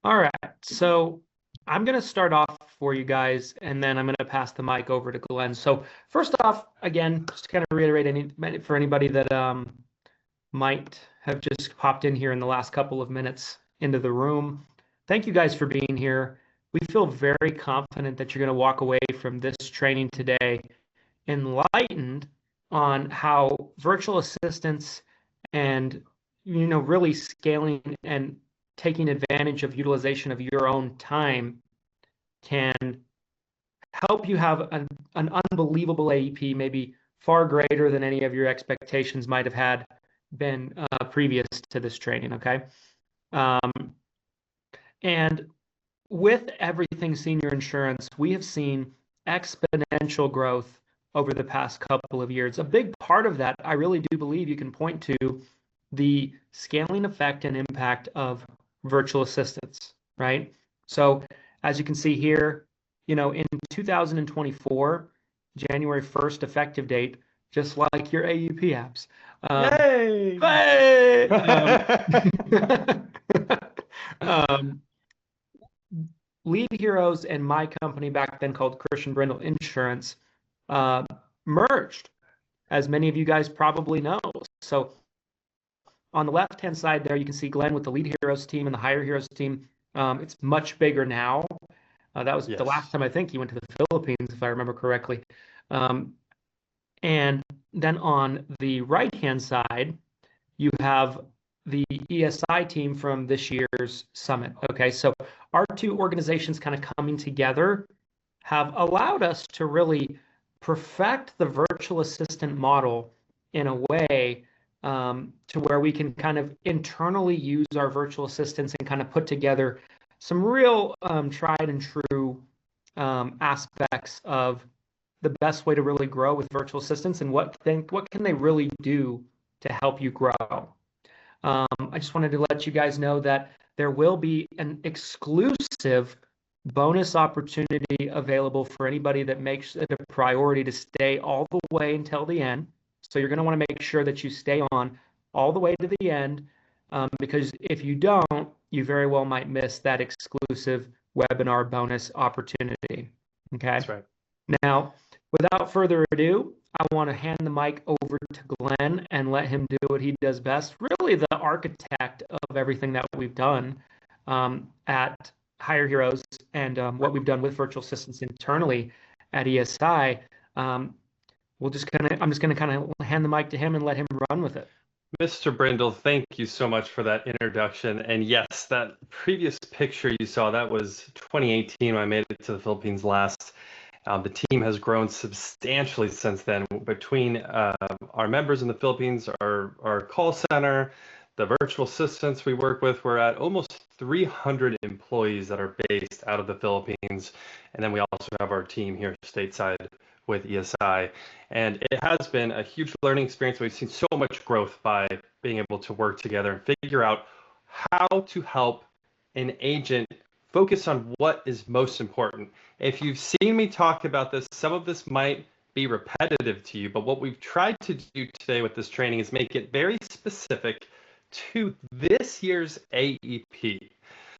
All right. So I'm going to start off for you guys, and then I'm going to pass the mic over to Glenn. So first off, again, just to kind of reiterate for anybody that might have just popped in here in the last couple of minutes into the room. Thank you guys for being here. We feel very confident that you're going to walk away from this training today enlightened on how virtual assistants and really scaling and taking advantage of utilization of your own time can help you have an unbelievable AEP, maybe far greater than any of your expectations might have had been previous to this training. Okay. Um, and with everything senior insurance, we have seen exponential growth over the past couple of years. A big part of that, I really do believe you can point to the scaling effect and impact of virtual assistants, right? So as you can see here, in 2024, January 1st effective date, just like your AEP apps. Yay! Hey! um, Lead Heroes and my company back then called Christian Brindle Insurance uh, merged, as many of you guys probably know. So on the left-hand side there, you can see Glenn with the Lead Heroes team and the Hire Heroes team. It's much bigger now. That was the last Yes. time I think he went to the Philippines, if I remember correctly. Um, and then on the right-hand side, you have the ESI team from this year's summit. Okay, so our two organizations kind of coming together have allowed us to really perfect the virtual assistant model in a way to where we can kind of internally use our virtual assistants and kind of put together some real tried and true aspects of the best way to really grow with virtual assistants and what can they really do to help you grow. I just wanted to let you guys know that there will be an exclusive bonus opportunity available for anybody that makes it a priority to stay all the way until the end. So you're going to want to make sure that you stay on all the way to the end, because if you don't, you very well might miss that exclusive webinar bonus opportunity. Okay. That's right. Now, without further ado, I want to hand the mic over to Glenn and let him do what he does best. Really, the architect of everything that we've done at Hire Heroes and what we've done with virtual assistants internally at ESI. Um, I'm just gonna kind of hand the mic to him and let him run with it. Mr. Brindle, thank you so much for that introduction. And yes, that previous picture you saw, that was 2018 when I made it to the Philippines last. The team has grown substantially since then between our members in the Philippines, our call center, the virtual assistants we work with. We're at almost 300 employees that are based out of the Philippines. And then we also have our team here stateside with ESI. And it has been a huge learning experience. We've seen so much growth by being able to work together and figure out how to help an agent focus on what is most important. If you've seen me talk about this, some of this might be repetitive to you, but what we've tried to do today with this training is make it very specific to this year's AEP.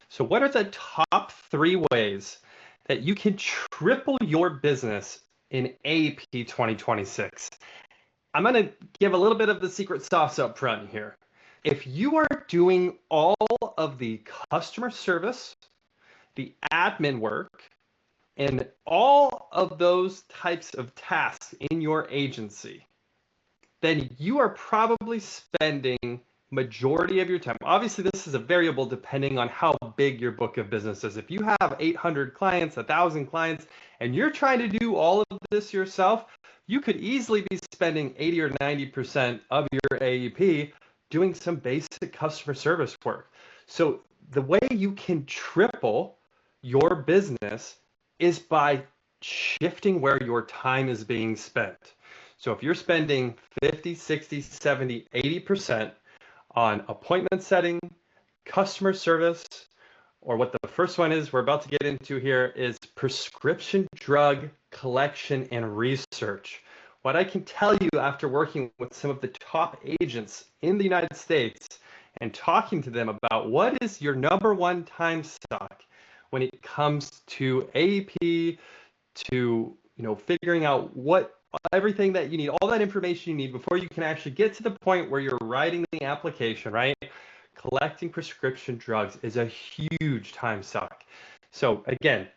So what are the top 3 ways that you can triple your business in AEP 2026? I'm going to give a little bit of the secret sauce up front here. If you are doing all of the customer service, the admin work, and all of those types of tasks in your agency, then you are probably spending majority of your time. Obviously, this is a variable depending on how big your book of business is. If you have 800 clients, 1,000 clients, and you're trying to do all of this yourself, you could easily be spending 80 or 90% of your AEP doing some basic customer service work. So the way you can triple your business is by shifting where your time is being spent. So if you're spending 50, 60, 70, 80% on appointment setting, customer service, or what the first one is we're about to get into here is prescription drug collection and research. What I can tell you after working with some of the top agents in the United States and talking to them about what is your number one time suck when it comes to AEP, to figuring out what everything that you need, all that information you need before you can actually get to the point where you're writing the application, right? Collecting prescription drugs is a huge time suck. So again,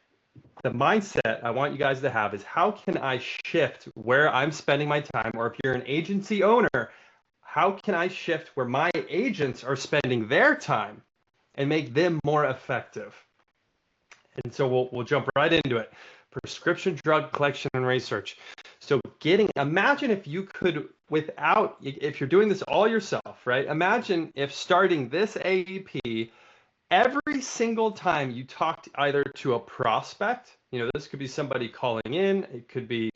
the mindset I want you guys to have is, how can I shift where I'm spending my time? Or if you're an agency owner, how can I shift where my agents are spending their time and make them more effective? And so we'll jump right into it. Prescription drug collection and research. So imagine if you could, if you're doing this all yourself, right? Imagine if starting this AEP, every single time you talked either to a prospect, this could be somebody calling in, it could be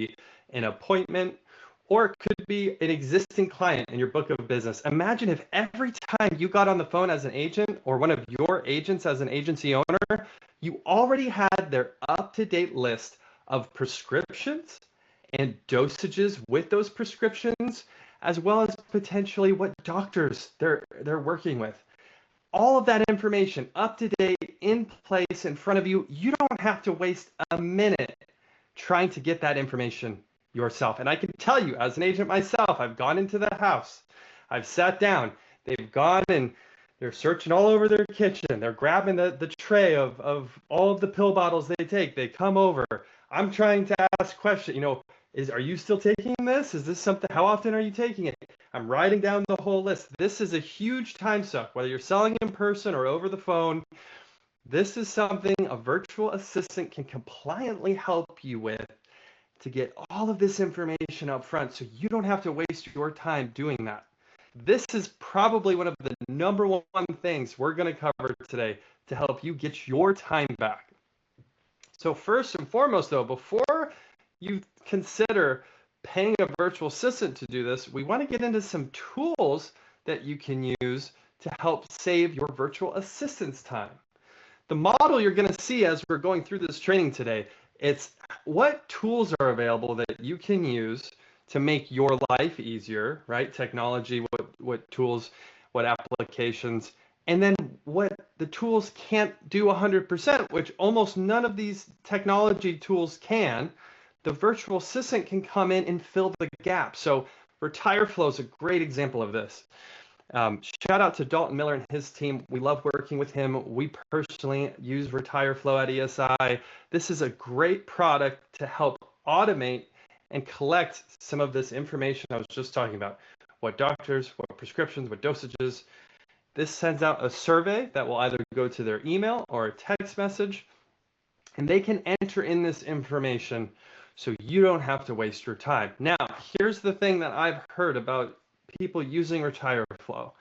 an appointment, or it could be an existing client in your book of business. Imagine if every time you got on the phone as an agent or one of your agents as an agency owner, you already had their up-to-date list of prescriptions and dosages with those prescriptions, as well as potentially what doctors they're working with. All of that information up to date, in place, in front of you. You don't have to waste a minute trying to get that information yourself. And I can tell you, as an agent myself, I've gone into the house, I've sat down, they've gone and they're searching all over their kitchen, they're grabbing the tray of all of the pill bottles they take, they come over, I'm trying to ask questions, are you still taking this? Is this something, how often are you taking it? I'm writing down the whole list. This is a huge time suck, whether you're selling in person or over the phone. This is something a virtual assistant can compliantly help you with to get all of this information up front, so you don't have to waste your time doing that. This is probably one of the number one things we're going to cover today to help you get your time back. So first and foremost, though, before you consider paying a virtual assistant to do this, we want to get into some tools that you can use to help save your virtual assistant's time. The model you're going to see as we're going through this training today, it's what tools are available that you can use to make your life easier, right? Technology, what tools, what applications, and then what the tools can't do 100%, which almost none of these technology tools can. The virtual assistant can come in and fill the gap. So RetireFlow is a great example of this. Shout out to Dalton Miller and his team. We love working with him. We personally use RetireFlow at ESI. This is a great product to help automate and collect some of this information I was just talking about. What doctors, what prescriptions, what dosages. This sends out a survey that will either go to their email or a text message, and they can enter in this information so you don't have to waste your time. Now, here's the thing that I've heard about people using RetireFlow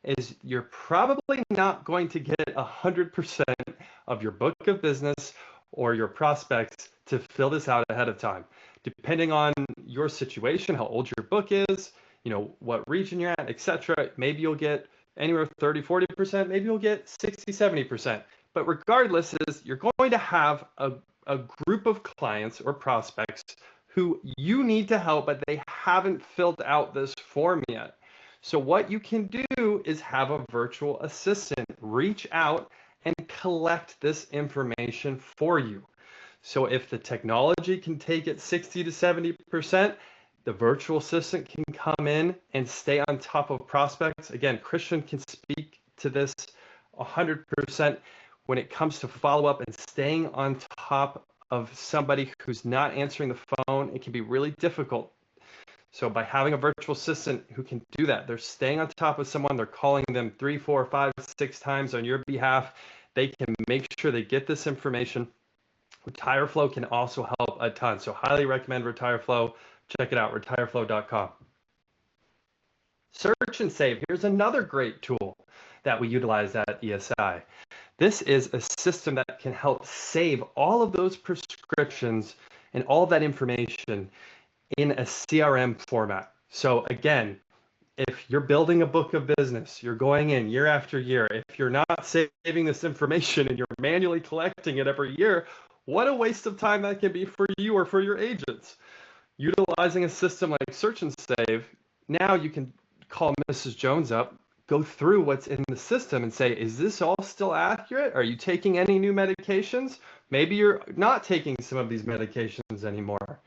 is you're probably not going to get 100% of your book of business or your prospects to fill this out ahead of time. Depending on your situation, how old your book is, what region you're at, etc., maybe you'll get anywhere 30, 40%, maybe you'll get 60, 70%. But regardless, you're going to have a group of clients or prospects who you need to help, but they haven't filled out this form yet. So what you can do is have a virtual assistant reach out and collect this information for you. So if the technology can take it 60 to 70%, the virtual assistant can come in and stay on top of prospects. Again, Christian can speak to this 100%. When it comes to follow-up and staying on top of somebody who's not answering the phone, it can be really difficult. So by having a virtual assistant who can do that, they're staying on top of someone, they're calling them 3, 4, 5, 6 times on your behalf. They can make sure they get this information. RetireFlow can also help a ton. So highly recommend RetireFlow. Check it out, retireflow.com. Search and Save. Here's another great tool that we utilize at ESI. This is a system that can help save all of those prescriptions and all of that information in a CRM format. So again, if you're building a book of business, you're going in year after year, if you're not saving this information and you're manually collecting it every year, what a waste of time that can be for you or for your agents. Utilizing a system like Search and Save, now you can call Mrs. Jones up, go through what's in the system and say, is this all still accurate? Are you taking any new medications? Maybe you're not taking some of these medications anymore.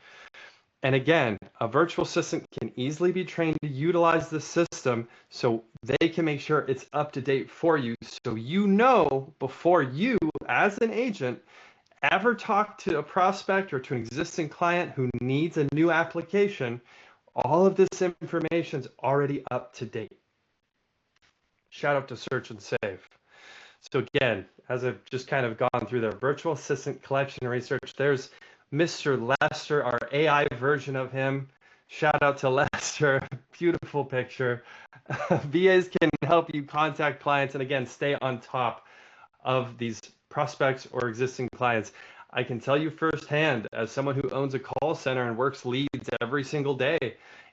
And again, a virtual assistant can easily be trained to utilize the system so they can make sure it's up to date for you. So you know before you, as an agent, ever talk to a prospect or to an existing client who needs a new application, all of this information is already up to date. Shout out to Search and Save. So again, as I've just kind of gone through the virtual assistant collection and research, there's Mr. Lester, our AI version of him. Shout out to Lester, beautiful picture. VAs can help you contact clients and again, stay on top of these prospects or existing clients. I can tell you firsthand, as someone who owns a call center and works leads every single day,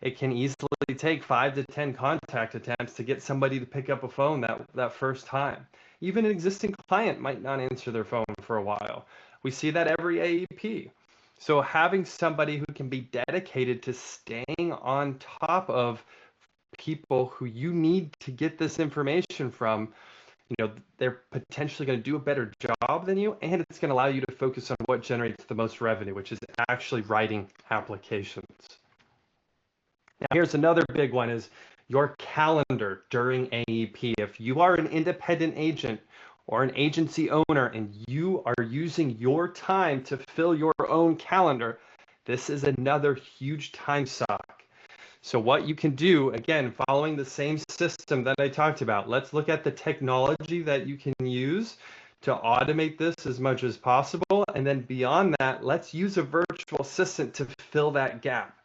it can easily take 5 to 10 contact attempts to get somebody to pick up a phone that first time. Even an existing client might not answer their phone for a while. We see that every AEP. So having somebody who can be dedicated to staying on top of people who you need to get this information from, they're potentially going to do a better job than you, and it's going to allow you to focus on what generates the most revenue, which is actually writing applications. Now, here's another big one is your calendar during AEP. If you are an independent agent or an agency owner and you are using your time to fill your own calendar, this is another huge time suck. So what you can do, again, following the same system that I talked about, let's look at the technology that you can use to automate this as much as possible. And then beyond that, let's use a virtual assistant to fill that gap.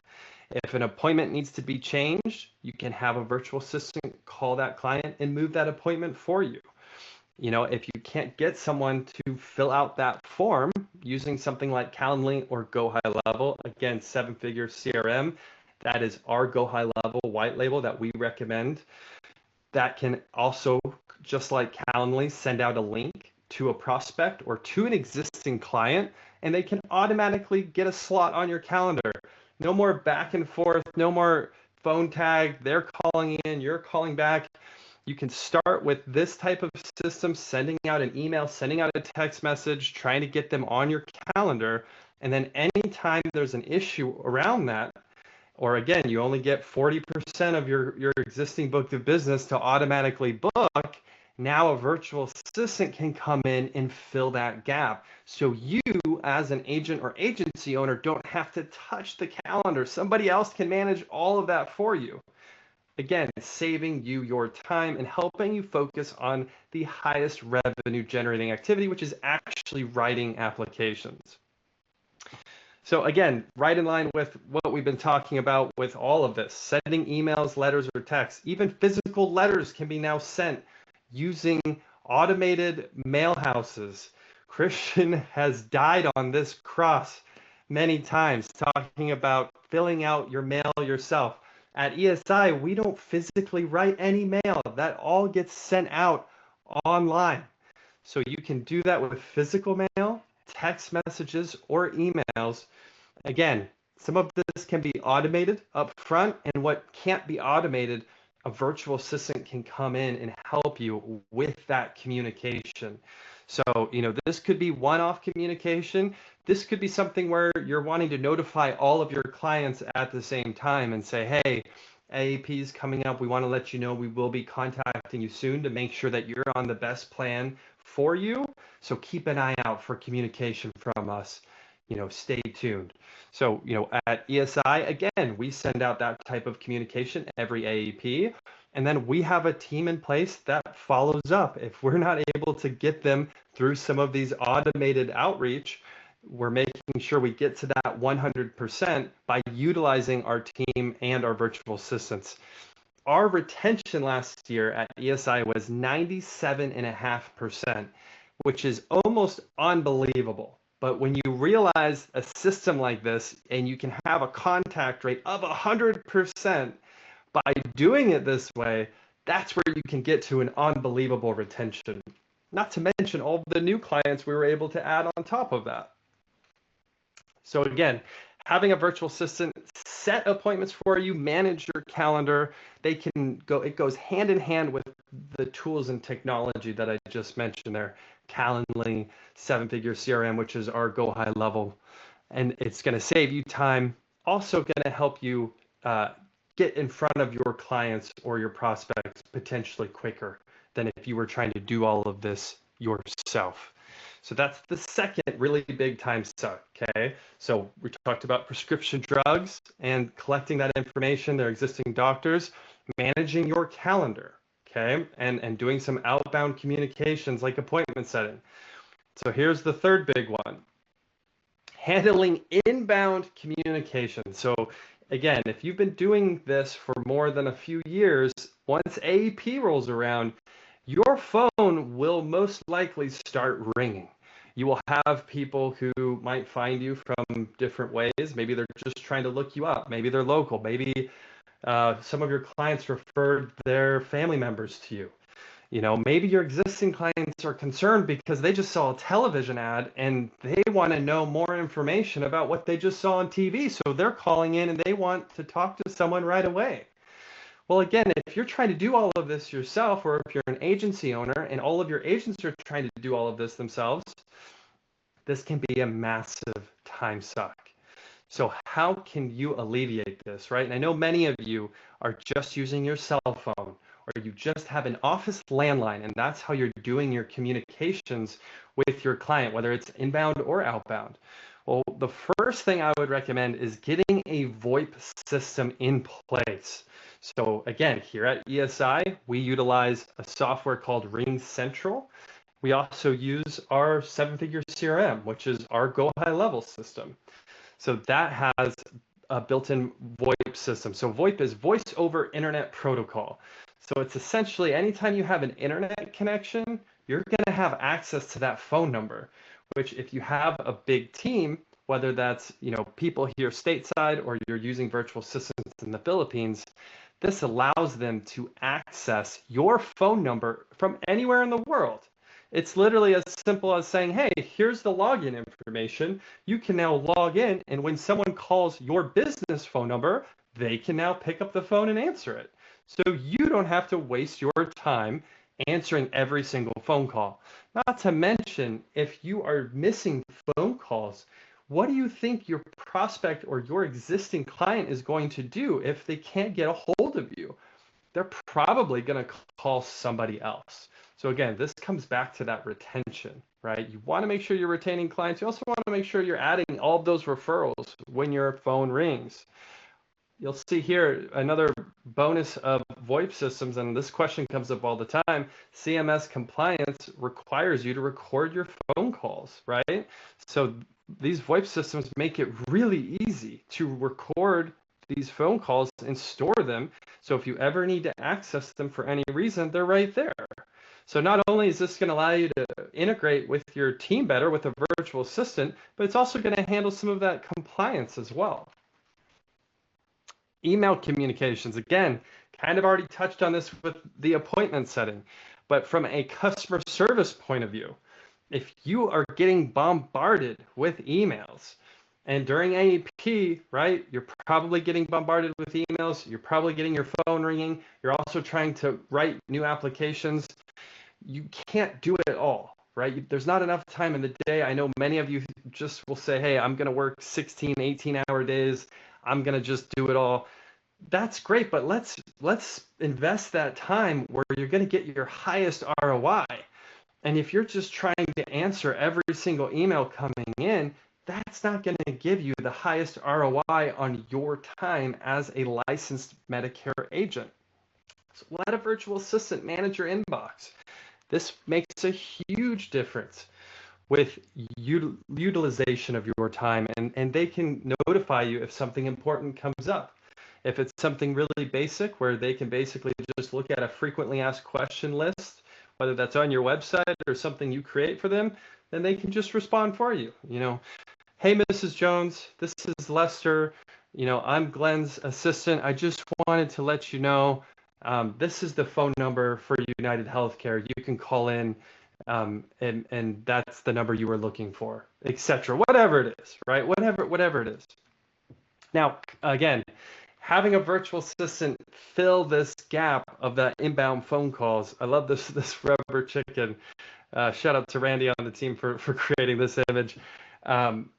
If an appointment needs to be changed, you can have a virtual assistant call that client and move that appointment for you. If you can't get someone to fill out that form using something like Calendly or Go High Level, again, 7-figure CRM, that is our Go High Level white label that we recommend. That can also, just like Calendly, send out a link to a prospect or to an existing client, and they can automatically get a slot on your calendar. No more back and forth, no more phone tag. They're calling in, you're calling back. You can start with this type of system, sending out an email, sending out a text message, trying to get them on your calendar. And then anytime there's an issue around that, or again, you only get 40% of your existing book of business to automatically book, now a virtual assistant can come in and fill that gap. So you, as an agent or agency owner, don't have to touch the calendar. Somebody else can manage all of that for you. Again, saving you your time and helping you focus on the highest revenue generating activity, which is actually writing applications. So again, right in line with what we've been talking about with all of this, sending emails, letters, or texts, even physical letters can be now sent using automated mail houses. Christian has died on this cross many times, talking about filling out your mail yourself. At ESI, we don't physically write any mail. That all gets sent out online. So you can do that with physical mail, text messages, or emails. Again, some of this can be automated up front, and what can't be automated, a virtual assistant can come in and help you with that communication. So, this could be one-off communication. This could be something where you're wanting to notify all of your clients at the same time and say, hey, AEP is coming up. We want to let you know we will be contacting you soon to make sure that you're on the best plan for you. So keep an eye out for communication from us. Stay tuned. So, at ESI, again, we send out that type of communication every AEP. And then we have a team in place that follows up. If we're not able to get them through some of these automated outreach, we're making sure we get to that 100% by utilizing our team and our virtual assistants. Our retention last year at ESI was 97.5%, which is almost unbelievable. But when you realize a system like this and you can have a contact rate of 100% by doing it this way, that's where you can get to an unbelievable retention. Not to mention all the new clients we were able to add on top of that. So again, having a virtual assistant set appointments for you, manage your calendar. It goes hand in hand with the tools and technology that I just mentioned there. Calendly, 7-figure CRM, which is our go high level. And it's going to save you time, also going to help you get in front of your clients or your prospects potentially quicker than if you were trying to do all of this yourself. So that's the second really big time suck, okay? So we talked about prescription drugs and collecting that information, their existing doctors, managing your calendar, okay? And doing some outbound communications like appointment setting. So here's the third big one. Handling inbound communication. So again, if you've been doing this for more than a few years, once AEP rolls around, your phone will most likely start ringing. You will have people who might find you from different ways. Maybe they're just trying to look you up. Maybe they're local. Maybe some of your clients referred their family members to you. Maybe your existing clients are concerned because they just saw a television ad and they want to know more information about what they just saw on TV. So they're calling in and they want to talk to someone right away. Well, again, if you're trying to do all of this yourself, or if you're an agency owner and all of your agents are trying to do all of this themselves, this can be a massive time suck. So how can you alleviate this, right? And I know many of you are just using your cell phone, or you just have an office landline, and that's how you're doing your communications with your client, whether it's inbound or outbound. Well, the first thing I would recommend is getting a VoIP system in place. So again, here at ESI, we utilize a software called Ring Central. We also use our 7-figure CRM, which is our go high level system. So that has a built-in VoIP system. So VoIP is voice over internet protocol. So it's essentially anytime you have an internet connection, you're going to have access to that phone number, which if you have a big team, whether that's people here stateside or you're using virtual assistants in the Philippines, this allows them to access your phone number from anywhere in the world. It's literally as simple as saying, hey, here's the login information. You can now log in, and when someone calls your business phone number, they can now pick up the phone and answer it. So you don't have to waste your time answering every single phone call. Not to mention, if you are missing phone calls, what do you think your prospect or your existing client is going to do if they can't get a hold of you? They're probably going to call somebody else. So again, this comes back to that retention, right? You want to make sure you're retaining clients. You also want to make sure you're adding all of those referrals when your phone rings. You'll see here another bonus of VoIP systems, and this question comes up all the time. CMS compliance requires you to record your phone calls, right? So these VoIP systems make it really easy to record these phone calls and store them. So if you ever need to access them for any reason, they're right there. So not only is this going to allow you to integrate with your team better with a virtual assistant, but it's also going to handle some of that compliance as well. Email communications, again, kind of already touched on this with the appointment setting, but from a customer service point of view, if you are getting bombarded with emails, and during AEP, right, you're probably getting bombarded with emails, you're probably getting your phone ringing, you're also trying to write new applications, you can't do it all, right? There's not enough time in the day. I know many of you just will say, hey, I'm going to work 16, 18-hour days. I'm going to just do it all. That's great, but let's invest that time where you're going to get your highest ROI. And if you're just trying to answer every single email coming in, that's not going to give you the highest ROI on your time as a licensed Medicare agent. So let a virtual assistant manage your inbox. This makes a huge difference with utilization of your time, and they can notify you if something important comes up. If it's something really basic where they can basically just look at a frequently asked question list, whether that's on your website or something you create for them, then they can just respond for you. Hey, Mrs. Jones, this is Lester. I'm Glen's assistant. I just wanted to let you know this is the phone number for United Healthcare. You can call in, and that's the number you were looking for, etc. Whatever it is, right? Whatever it is. Now, again, having a virtual assistant fill this gap of that inbound phone calls. I love this rubber chicken. Shout out to Randy on the team for creating this image. Um,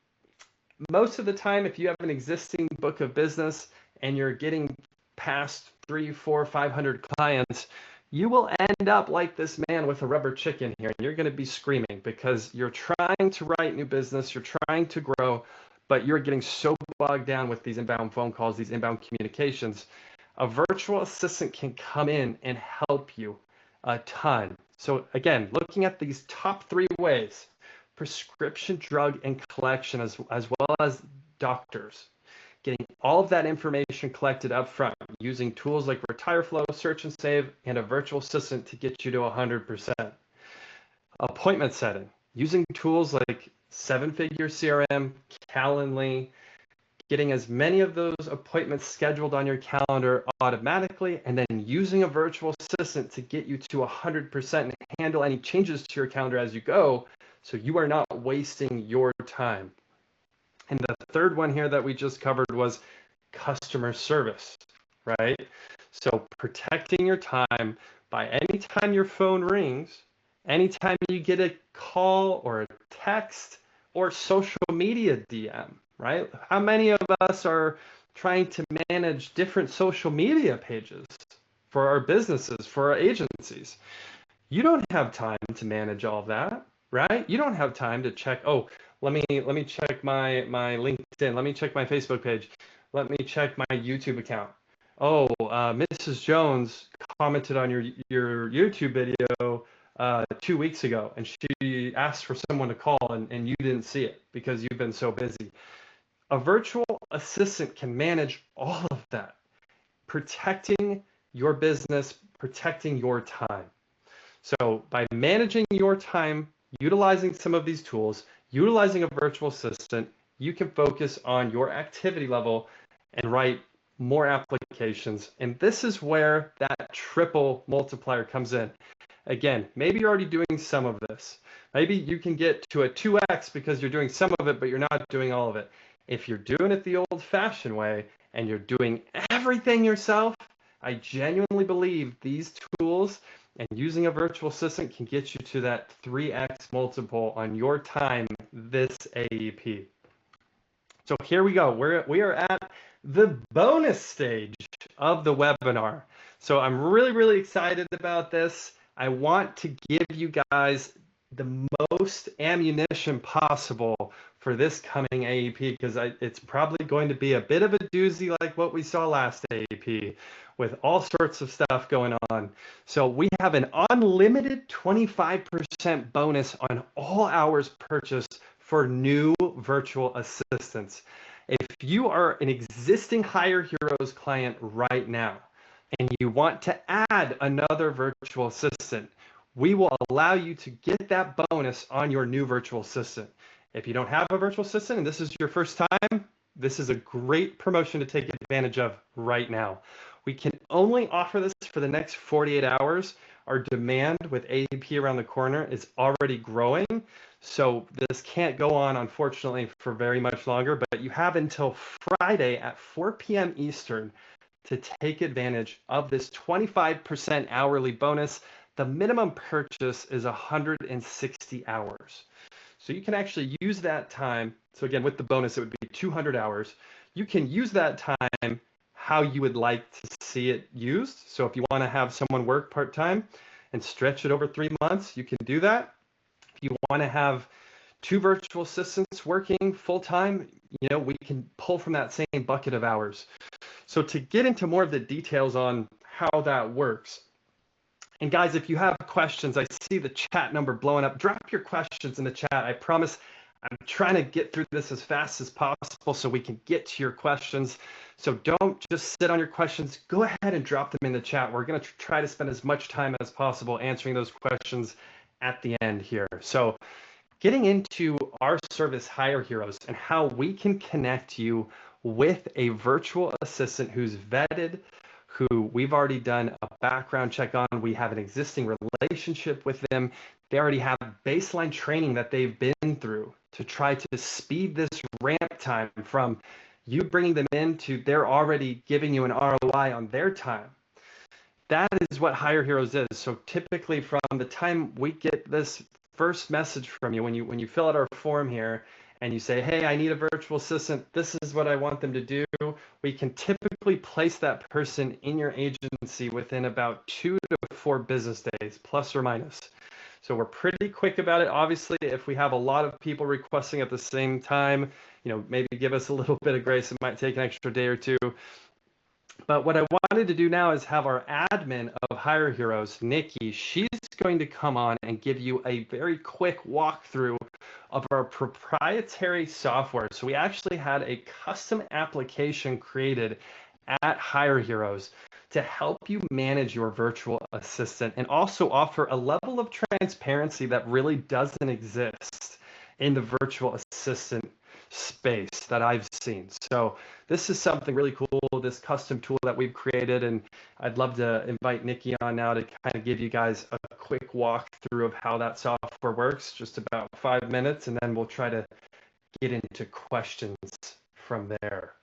Most of the time, if you have an existing book of business and you're getting past 300, 400, 500 clients, you will end up like this man with a rubber chicken here. And you're going to be screaming because you're trying to write new business, you're trying to grow, but you're getting so bogged down with these inbound phone calls, these inbound communications. A virtual assistant can come in and help you a ton. So again, looking at these top 3 ways: prescription drug and collection, as well as doctors, getting all of that information collected up front using tools like Retire Flow, Search and Save, and a virtual assistant to get you to 100%. Appointment setting, using tools like 7-Figure CRM, Calendly, getting as many of those appointments scheduled on your calendar automatically, and then using a virtual assistant to get you to 100% and handle any changes to your calendar as you go, so you are not wasting your time. And the third one here that we just covered was customer service, right? So protecting your time by anytime your phone rings, anytime you get a call or a text or social media DM, right? How many of us are trying to manage different social media pages for our businesses, for our agencies? You don't have time to manage all of that, right? You don't have time to check, oh, let me check my LinkedIn, let me check my Facebook page, let me check my YouTube account. Oh, Mrs. Jones commented on your YouTube video 2 weeks ago, and she asked for someone to call, and you didn't see it because you've been so busy. A virtual assistant can manage all of that, protecting your business, protecting your time. So by managing your time, utilizing some of these tools, utilizing a virtual assistant, you can focus on your activity level and write more applications. And this is where that triple multiplier comes in. Again, maybe you're already doing some of this. Maybe you can get to a 2x because you're doing some of it, but you're not doing all of it. If you're doing it the old-fashioned way and you're doing everything yourself, I genuinely believe these tools and using a virtual assistant can get you to that 3x multiple on your time this AEP. So here we go. We are at the bonus stage of the webinar. So I'm really, really excited about this. I want to give you guys the most ammunition possible for this coming AEP because it's probably going to be a bit of a doozy like what we saw last AEP with all sorts of stuff going on. So we have an unlimited 25% bonus on all hours purchased for new virtual assistants. If you are an existing Hire Heroes client right now and you want to add another virtual assistant, we will allow you to get that bonus on your new virtual assistant. If you don't have a virtual assistant and this is your first time, this is a great promotion to take advantage of right now. We can only offer this for the next 48 hours. Our demand with AEP around the corner is already growing, so this can't go on, unfortunately, for very much longer, but you have until Friday at 4 p.m. Eastern to take advantage of this 25% hourly bonus. The minimum purchase is 160 hours. So you can actually use that time. So again, with the bonus, it would be 200 hours. You can use that time how you would like to see it used. So if you want to have someone work part-time and stretch it over 3 months, you can do that. If you want to have 2 virtual assistants working full-time, we can pull from that same bucket of hours. So to get into more of the details on how that works, and guys, if you have questions, I see the chat number blowing up. Drop your questions in the chat. I promise I'm trying to get through this as fast as possible so we can get to your questions. So don't just sit on your questions. Go ahead and drop them in the chat. We're going to try to spend as much time as possible answering those questions at the end here. So getting into our service, Hire Heroes, and how we can connect you with a virtual assistant who's vetted, who we've already done a background check on. We have an existing relationship with them. They already have baseline training that they've been through to try to speed this ramp time from you bringing them into, they're already giving you an ROI on their time. That is what Hire Heroes is. So typically from the time we get this first message from you, when you fill out our form here and you say, hey, I need a virtual assistant, this is what I want them to do, we can typically place that person in your agency within about 2 to 4 business days, plus or minus. So we're pretty quick about it. Obviously, if we have a lot of people requesting at the same time, maybe give us a little bit of grace. It might take an extra day or two. But what I wanted to do now is have our admin of Hire Heroes, Nikki, she's going to come on and give you a very quick walkthrough of our proprietary software. So we actually had a custom application created at Hire Heroes to help you manage your virtual assistant and also offer a level of transparency that really doesn't exist in the virtual assistant space that I've seen. So this is something really cool, this custom tool that we've created, and I'd love to invite Nikki on now to kind of give you guys a quick walkthrough of how that software works, just about 5 minutes, and then we'll try to get into questions from there.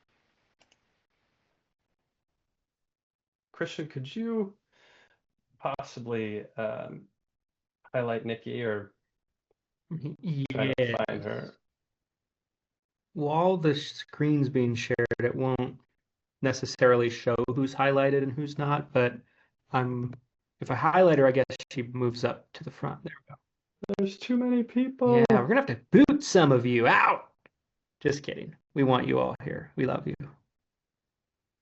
Christian, could you possibly highlight Nikki or try to find her? While the screen's being shared, it won't necessarily show who's highlighted and who's not, but if I highlight her, I guess she moves up to the front. There we go. There's too many people. Yeah, we're gonna have to boot some of you out. Just kidding. We want you all here. We love you.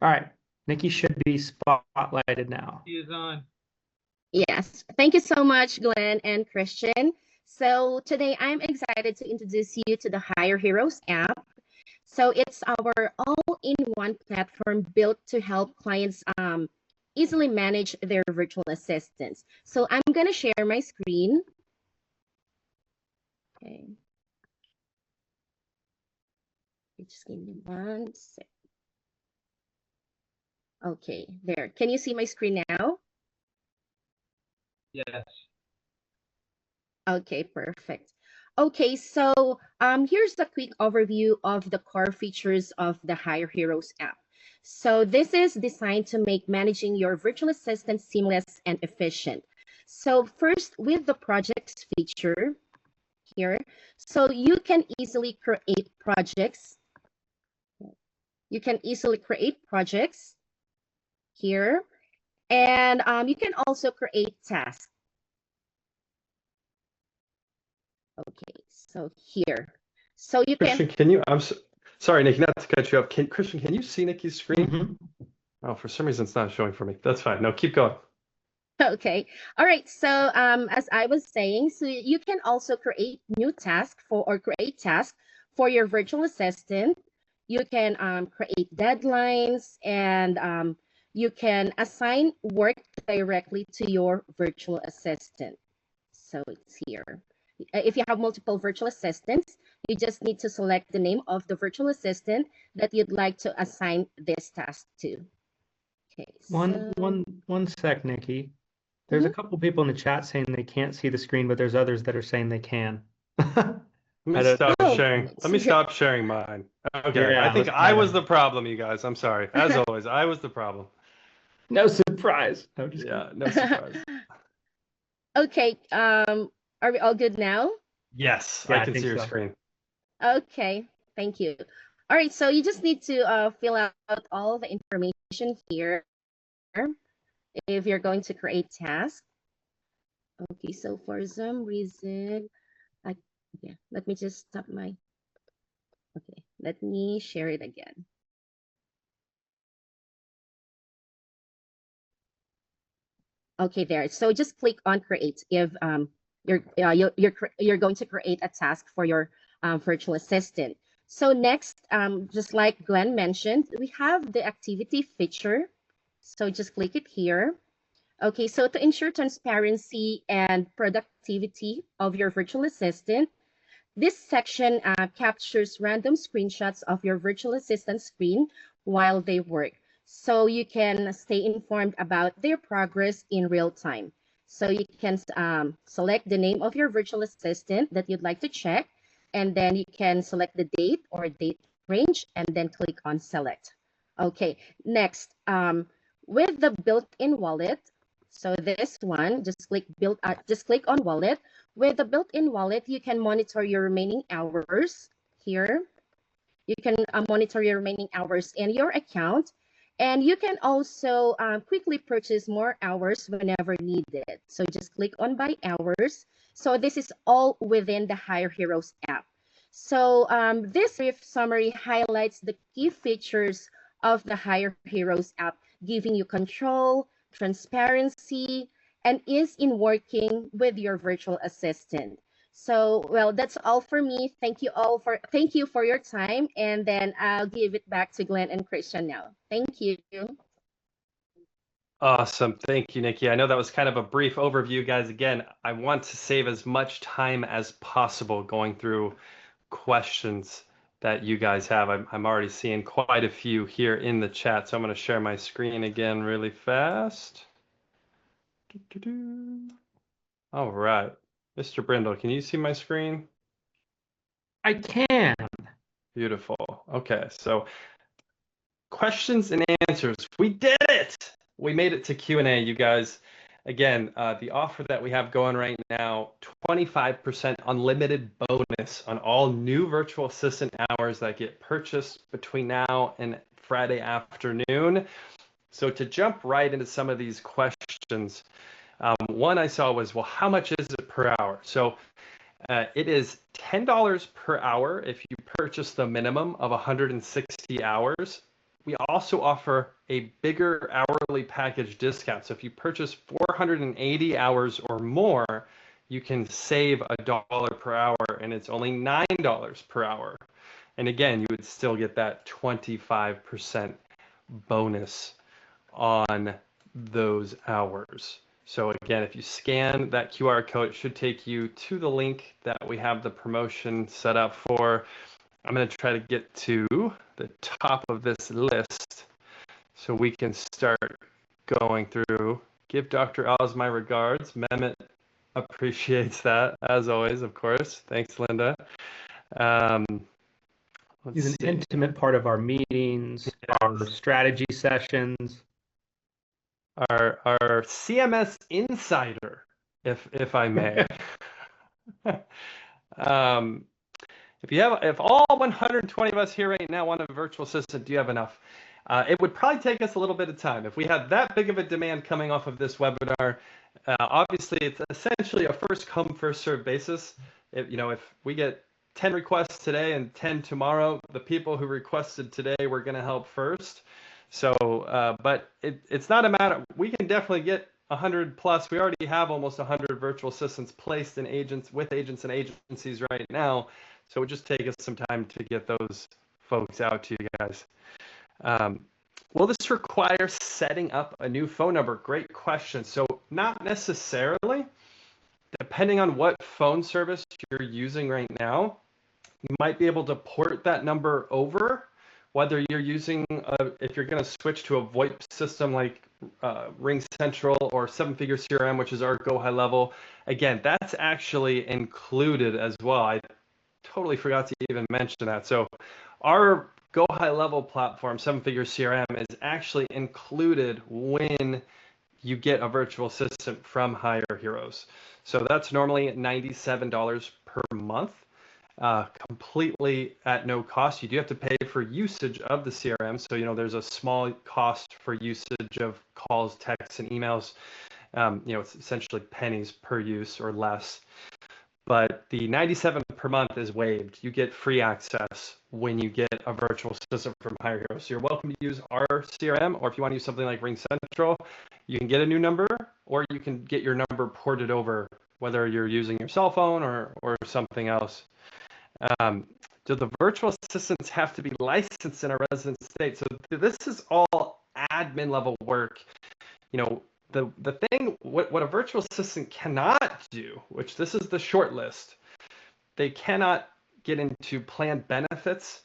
All right, Nikki should be spotlighted now. She is on. Yes, thank you so much, Glenn and Christian. So today I'm excited to introduce you to the Hire Heroes app. So it's our all-in-one platform built to help clients easily manage their virtual assistants. So I'm going to share my screen. Okay. Just give me 1 sec. Okay, there. Can you see my screen now? Yes. Okay, perfect. Okay, so here's a quick overview of the core features of the Hire Heroes app. So this is designed to make managing your virtual assistant seamless and efficient. So first, with the projects feature here, so you can easily create projects. You can easily create projects here, and you can also create tasks. Okay, so here. So you Christian, can you, sorry, Nikki, not to cut you off. Christian, can you see Nikki's screen? Mm-hmm. Oh, for some reason it's not showing for me. That's fine. No, keep going. Okay. All right. So as I was saying, so you can also create new tasks create tasks for your virtual assistant. You can create deadlines, and you can assign work directly to your virtual assistant. So it's here. If you have multiple virtual assistants, you just need to select the name of the virtual assistant that you'd like to assign this task to. Okay. One sec, Nikki. There's a couple people in the chat saying they can't see the screen, but there's others that are saying they can. Let me stop sharing. Let me stop sharing mine. Okay. Yeah, I think I was the problem, you guys. I'm sorry. As always, I was the problem. No surprise. No, no surprise. Okay. Are we all good now? Yes, Yeah, I can see your screen. Okay, thank you. All right, so you just need to fill out all the information here if you're going to create tasks. Okay, so for some reason, let me just stop my, okay, let me share it again. Okay, there. So just click on create if you're going to create a task for your virtual assistant. So next, just like Glenn mentioned, we have the activity feature. So just click it here. Okay, so to ensure transparency and productivity of your virtual assistant, this section captures random screenshots of your virtual assistant screen while they work, so you can stay informed about their progress in real time. So you can select the name of your virtual assistant that you'd like to check, and then you can select the date or date range, and then click on select. Okay, next, with the built-in wallet, so this one, just click on wallet. With the built-in wallet, you can monitor your remaining hours here. You can monitor your remaining hours in your account, and you can also quickly purchase more hours whenever needed. So just click on buy hours. So this is all within the Hire Heroes app. So this brief summary highlights the key features of the Hire Heroes app, giving you control, transparency, and ease in working with your virtual assistant. So, well, that's all for me. Thank you for your time. And then I'll give it back to Glenn and Christian now. Thank you. Awesome. Thank you, Nikki. I know that was kind of a brief overview, guys. Again, I want to save as much time as possible going through questions that you guys have. I'm already seeing quite a few here in the chat, so I'm going to share my screen again really fast. All right. Mr. Brindle, can you see my screen? I can. Beautiful. Okay, so questions and answers. We did it! We made it to Q&A, you guys. Again, the offer that we have going right now, 25% unlimited bonus on all new virtual assistant hours that get purchased between now and Friday afternoon. So to jump right into some of these questions, one I saw was, well, how much is it per hour? So it is $10 per hour if you purchase the minimum of 160 hours. We also offer a bigger hourly package discount. So if you purchase 480 hours or more, you can save $1 per hour, and it's only $9 per hour. And again, you would still get that 25% bonus on those hours. So again, if you scan that QR code, it should take you to the link that we have the promotion set up for. I'm going to try to get to the top of this list so we can start going through. Give Dr. Oz my regards. Mehmet appreciates that, as always, of course. Thanks, Linda. He's an intimate part of our meetings, our strategy sessions. Our CMS insider, if I may. If all 120 of us here right now want a virtual assistant, do you have enough? It would probably take us a little bit of time. If we had that big of a demand coming off of this webinar, obviously it's essentially a first come, first served basis. If we get 10 requests today and 10 tomorrow, the people who requested today, we're going to help first. So, but it's not a matter, we can definitely get 100 plus. We already have almost 100 virtual assistants placed in agents and agencies right now. So it would just take us some time to get those folks out to you guys. Will this require setting up a new phone number? Great question. So not necessarily. Depending on what phone service you're using right now, you might be able to port that number over. Whether you're using, if you're going to switch to a VoIP system like Ring Central or Seven Figure CRM, which is our Go High Level, again, that's actually included as well. I totally forgot to even mention that. So our Go High Level platform, Seven Figure CRM, is actually included when you get a virtual assistant from Hire Heroes. So that's normally $97 per month. Completely at no cost. You do have to pay for usage of the CRM. So, there's a small cost for usage of calls, texts, and emails. It's essentially pennies per use or less. But the $97 per month is waived. You get free access when you get a virtual assistant from Hire Heroes. So you're welcome to use our CRM, or if you want to use something like Ring Central, you can get a new number, or you can get your number ported over, whether you're using your cell phone or something else. Do the virtual assistants have to be licensed in a resident state? So this is all admin level work. The thing, what a virtual assistant cannot do, which this is the short list, they cannot get into plan benefits.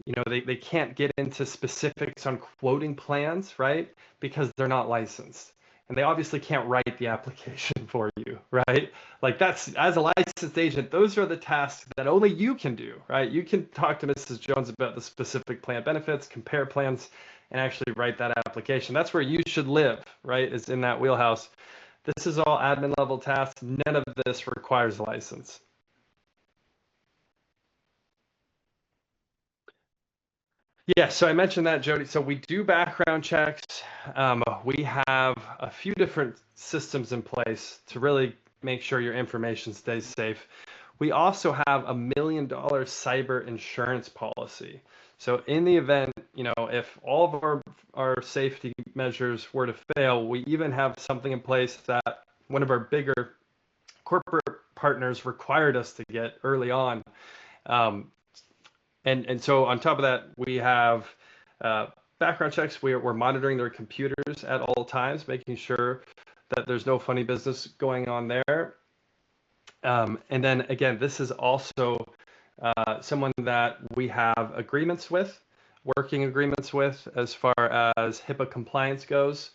They can't get into specifics on quoting plans, right? Because they're not licensed. and they obviously can't write the application for you, right? Like that's, as a licensed agent, those are the tasks that only you can do, right? You can talk to Mrs. Jones about the specific plan benefits, compare plans, and actually write that application. That's where you should live, right? Is in that wheelhouse. This is all admin level tasks. None of this requires a license. Yeah, so I mentioned that, Jody. So we do background checks. We have a few different systems in place to really make sure your information stays safe. We also have $1 million cyber insurance policy. So in the event, if all of our safety measures were to fail, we even have something in place that one of our bigger corporate partners required us to get early on. And so on top of that, we have background checks. We're monitoring their computers at all times, making sure that there's no funny business going on there. And then again, this is also someone that we have agreements with, working agreements with as far as HIPAA compliance goes.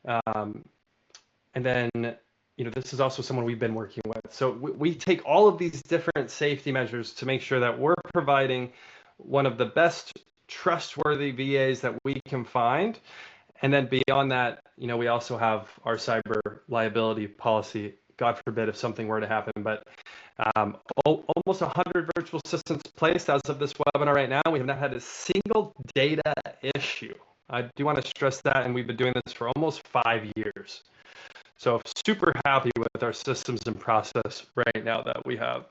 And then, this is also someone we've been working with. So we take all of these different safety measures to make sure that we're providing one of the best trustworthy VAs that we can find. And then beyond that, we also have our cyber liability policy, God forbid if something were to happen. But almost 100 virtual assistants placed as of this webinar right now. We have not had a single data issue. I do want to stress that, and we've been doing this for almost 5 years. So super happy with our systems and process right now that we have.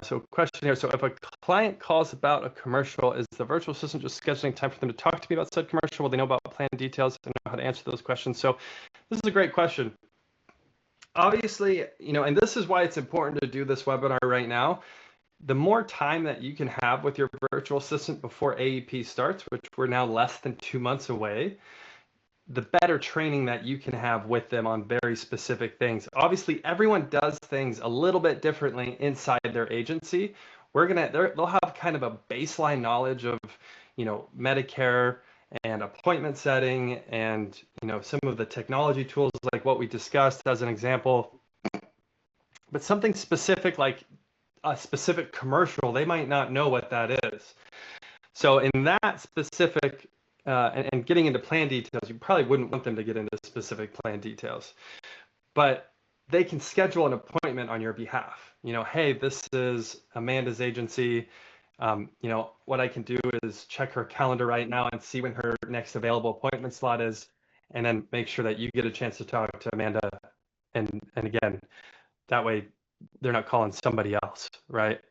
So question here. So if a client calls about a commercial, is the virtual assistant just scheduling time for them to talk to me about said commercial? Will they know about plan details and know how to answer those questions? So this is a great question. Obviously, and this is why it's important to do this webinar right now. The more time that you can have with your virtual assistant before AEP starts, which we're now less than 2 months away, the better training that you can have with them on very specific things. Obviously, everyone does things a little bit differently inside their agency. They'll have kind of a baseline knowledge of, Medicare and appointment setting and, some of the technology tools like what we discussed as an example. But something specific like a specific commercial, they might not know what that is. So in that specific and getting into plan details, you probably wouldn't want them to get into specific plan details, but they can schedule an appointment on your behalf. Hey, this is Amanda's agency. What I can do is check her calendar right now and see when her next available appointment slot is, and then make sure that you get a chance to talk to Amanda. And again, that way they're not calling somebody else, right?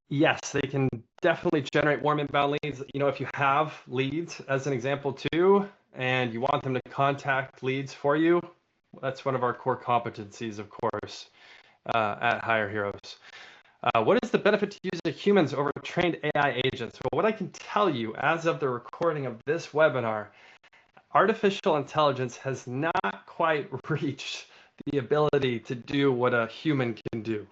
Yes, they can definitely generate warm inbound leads. If you have leads as an example too, and you want them to contact leads for you, that's one of our core competencies, of course, at Hire Heroes. What is the benefit to use humans over trained AI agents? Well, what I can tell you as of the recording of this webinar, artificial intelligence has not quite reached the ability to do what a human can do.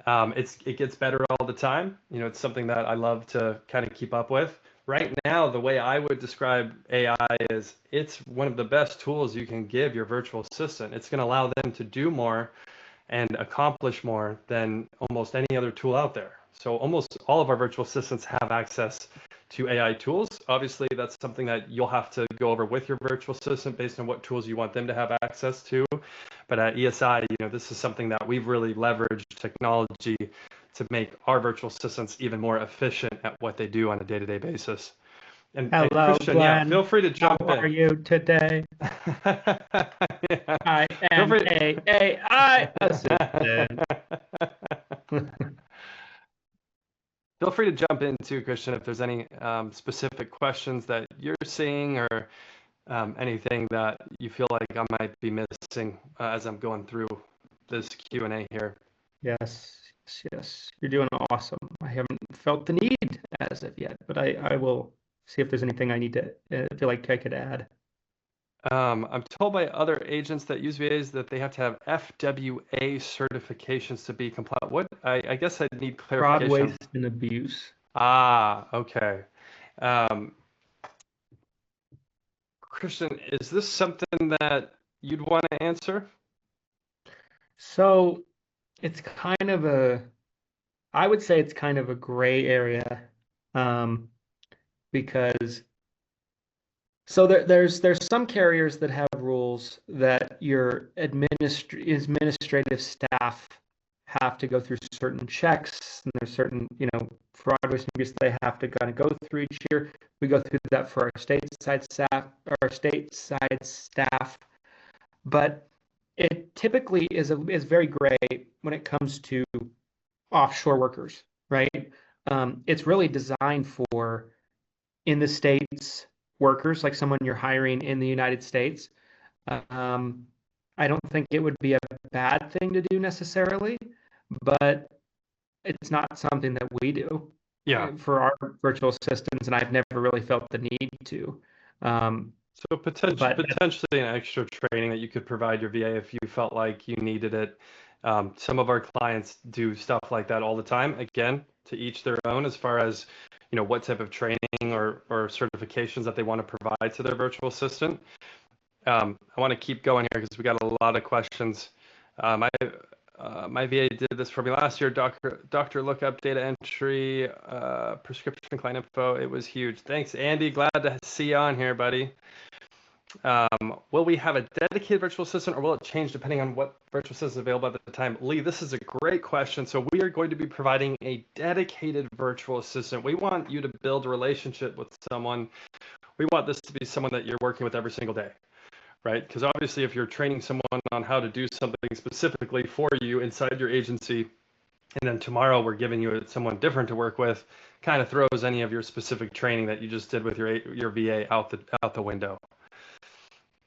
It gets better all the time. It's something that I love to kind of keep up with. Right now, the way I would describe AI is it's one of the best tools you can give your virtual assistant. It's going to allow them to do more and accomplish more than almost any other tool out there. So almost all of our virtual assistants have access to AI tools. Obviously, that's something that you'll have to go over with your virtual assistant based on what tools you want them to have access to. But at ESI, this is something that we've really leveraged technology to make our virtual assistants even more efficient at what they do on a day-to-day basis. And hello, Christian, Glenn. feel free to jump in. How are you today? Yeah. I am a AI assistant. Feel free to jump in too, Christian, if there's any specific questions that you're seeing or anything that you feel like I might be missing as I'm going through this Q&A here. Yes. You're doing awesome. I haven't felt the need as of yet, but I will see if there's anything I need to feel like I could add. I'm told by other agents that use VAs that they have to have FWA certifications to be compliant. What? I guess I need clarification. Fraud, waste, and abuse. Ah, okay. Christian, is this something that you'd want to answer? So it's I would say it's kind of a gray area, um, because there's some carriers that have rules that your administrative staff have to go through certain checks, and there's certain, fraud risk they have to kind of go through each year. We go through that for our stateside staff, but it typically is very gray when it comes to offshore workers, right? It's really designed for in the States workers, like someone you're hiring in the United States. Um, I don't think it would be a bad thing to do necessarily, but it's not something that we do Yeah. for our virtual assistants, and I've never really felt the need to. So potentially an extra training that you could provide your VA if you felt like you needed it. Some of our clients do stuff like that all the time. Again, to each their own as far as what type of training or certifications that they want to provide to their virtual assistant. I want to keep going here because we got a lot of questions. My VA did this for me last year. Doctor lookup, data entry, prescription client info. It was huge. Thanks, Andy. Glad to see you on here, buddy. Will we have a dedicated virtual assistant, or will it change depending on what virtual assistant is available at the time? Lee, this is a great question. So we are going to be providing a dedicated virtual assistant. We want you to build a relationship with someone. We want this to be someone that you're working with every single day, right? Because obviously if you're training someone on how to do something specifically for you inside your agency, and then tomorrow we're giving you someone different to work with, kind of throws any of your specific training that you just did with your VA out the window.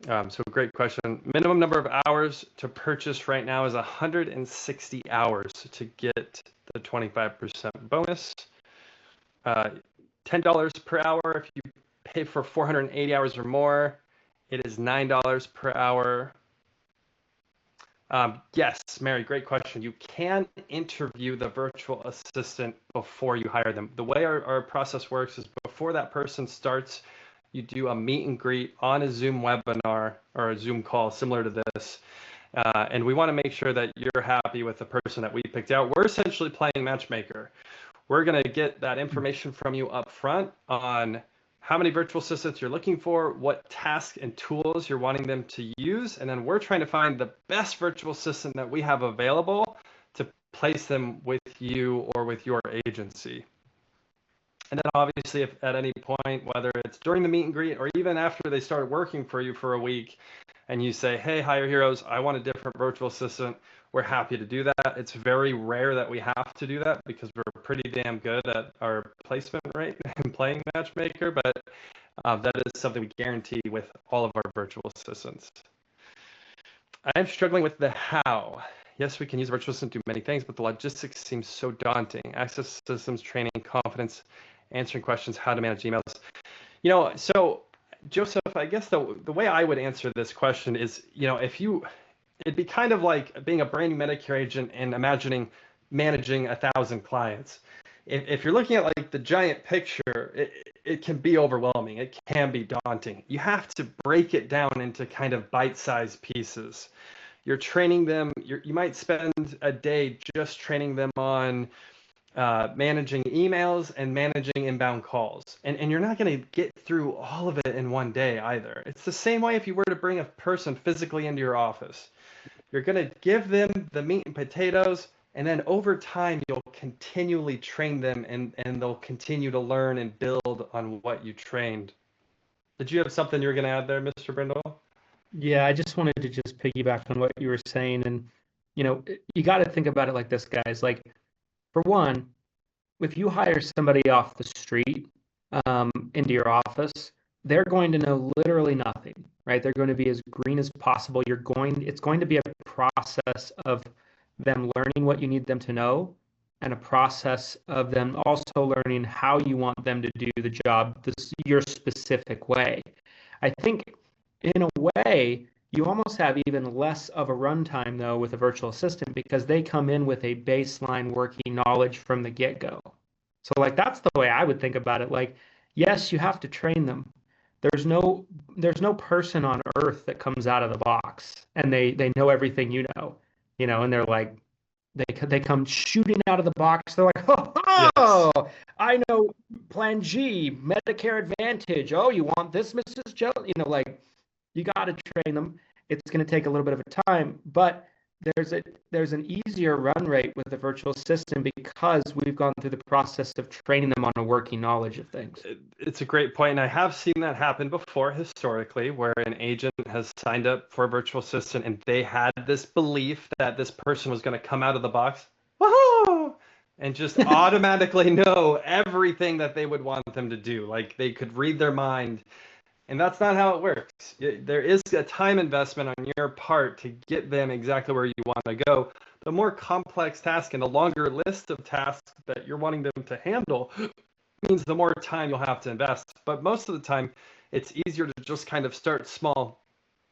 So great question. Minimum number of hours to purchase right now is 160 hours to get the 25% bonus. $10 per hour if you pay for 480 hours or more. It is $9 per hour. Yes, Mary, great question. You can interview the virtual assistant before you hire them. The way our process works is before that person starts, you do a meet and greet on a Zoom webinar or a Zoom call similar to this. And we want to make sure that you're happy with the person that we picked out. We're essentially playing matchmaker. We're going to get that information from you up front on how many virtual assistants you're looking for, what tasks and tools you're wanting them to use, and then we're trying to find the best virtual assistant that we have available to place them with you or with your agency. And then obviously if at any point, whether it's during the meet and greet or even after they started working for you for a week, and you say, hey, Hire Heroes, I want a different virtual assistant, we're happy to do that. It's very rare that we have to do that because we're pretty damn good at our placement rate and playing matchmaker, but that is something we guarantee with all of our virtual assistants. I'm struggling with the how. Yes, we can use virtual assistant to do many things, but the logistics seem so daunting. Access systems, training, confidence, answering questions, how to manage emails. So Joseph, I guess the way I would answer this question is, it'd be kind of like being a brand new Medicare agent and imagining managing 1,000 clients. If you're looking at like the giant picture, it can be overwhelming. It can be daunting. You have to break it down into kind of bite-sized pieces. You're training them. You might spend a day just training them on managing emails and managing inbound calls. And you're not going to get through all of it in one day either. It's the same way if you were to bring a person physically into your office. You're going to give them the meat and potatoes, and then over time, you'll continually train them, and they'll continue to learn and build on what you trained. Did you have something you were going to add there, Mr. Brindle? Yeah, I just wanted to just piggyback on what you were saying. And, you got to think about it like this, guys. Like, for one, if you hire somebody off the street into your office, they're going to know literally nothing, right? They're going to be as green as possible. It's going to be a process of them learning what you need them to know, and a process of them also learning how you want them to do the job your specific way. I think in a way, you almost have even less of a runtime though with a virtual assistant because they come in with a baseline working knowledge from the get-go. So like that's the way I would think about it. Like, yes, you have to train them, there's no person on earth that comes out of the box and they know everything and they're like they come shooting out of the box. They're like, Yes. oh, I know Plan G, Medicare Advantage. Oh, you want this, Mrs. Jones? Like you got to train them. It's going to take a little bit of a time, but there's an easier run rate with the virtual assistant because we've gone through the process of training them on a working knowledge of things. It's a great point, and I have seen that happen before historically, where an agent has signed up for a virtual assistant and they had this belief that this person was going to come out of the box, woohoo, and just automatically know everything that they would want them to do. Like they could read their mind. And that's not how it works. There is a time investment on your part to get them exactly where you want to go. The more complex task and the longer list of tasks that you're wanting them to handle means the more time you'll have to invest. But most of the time, it's easier to just kind of start small,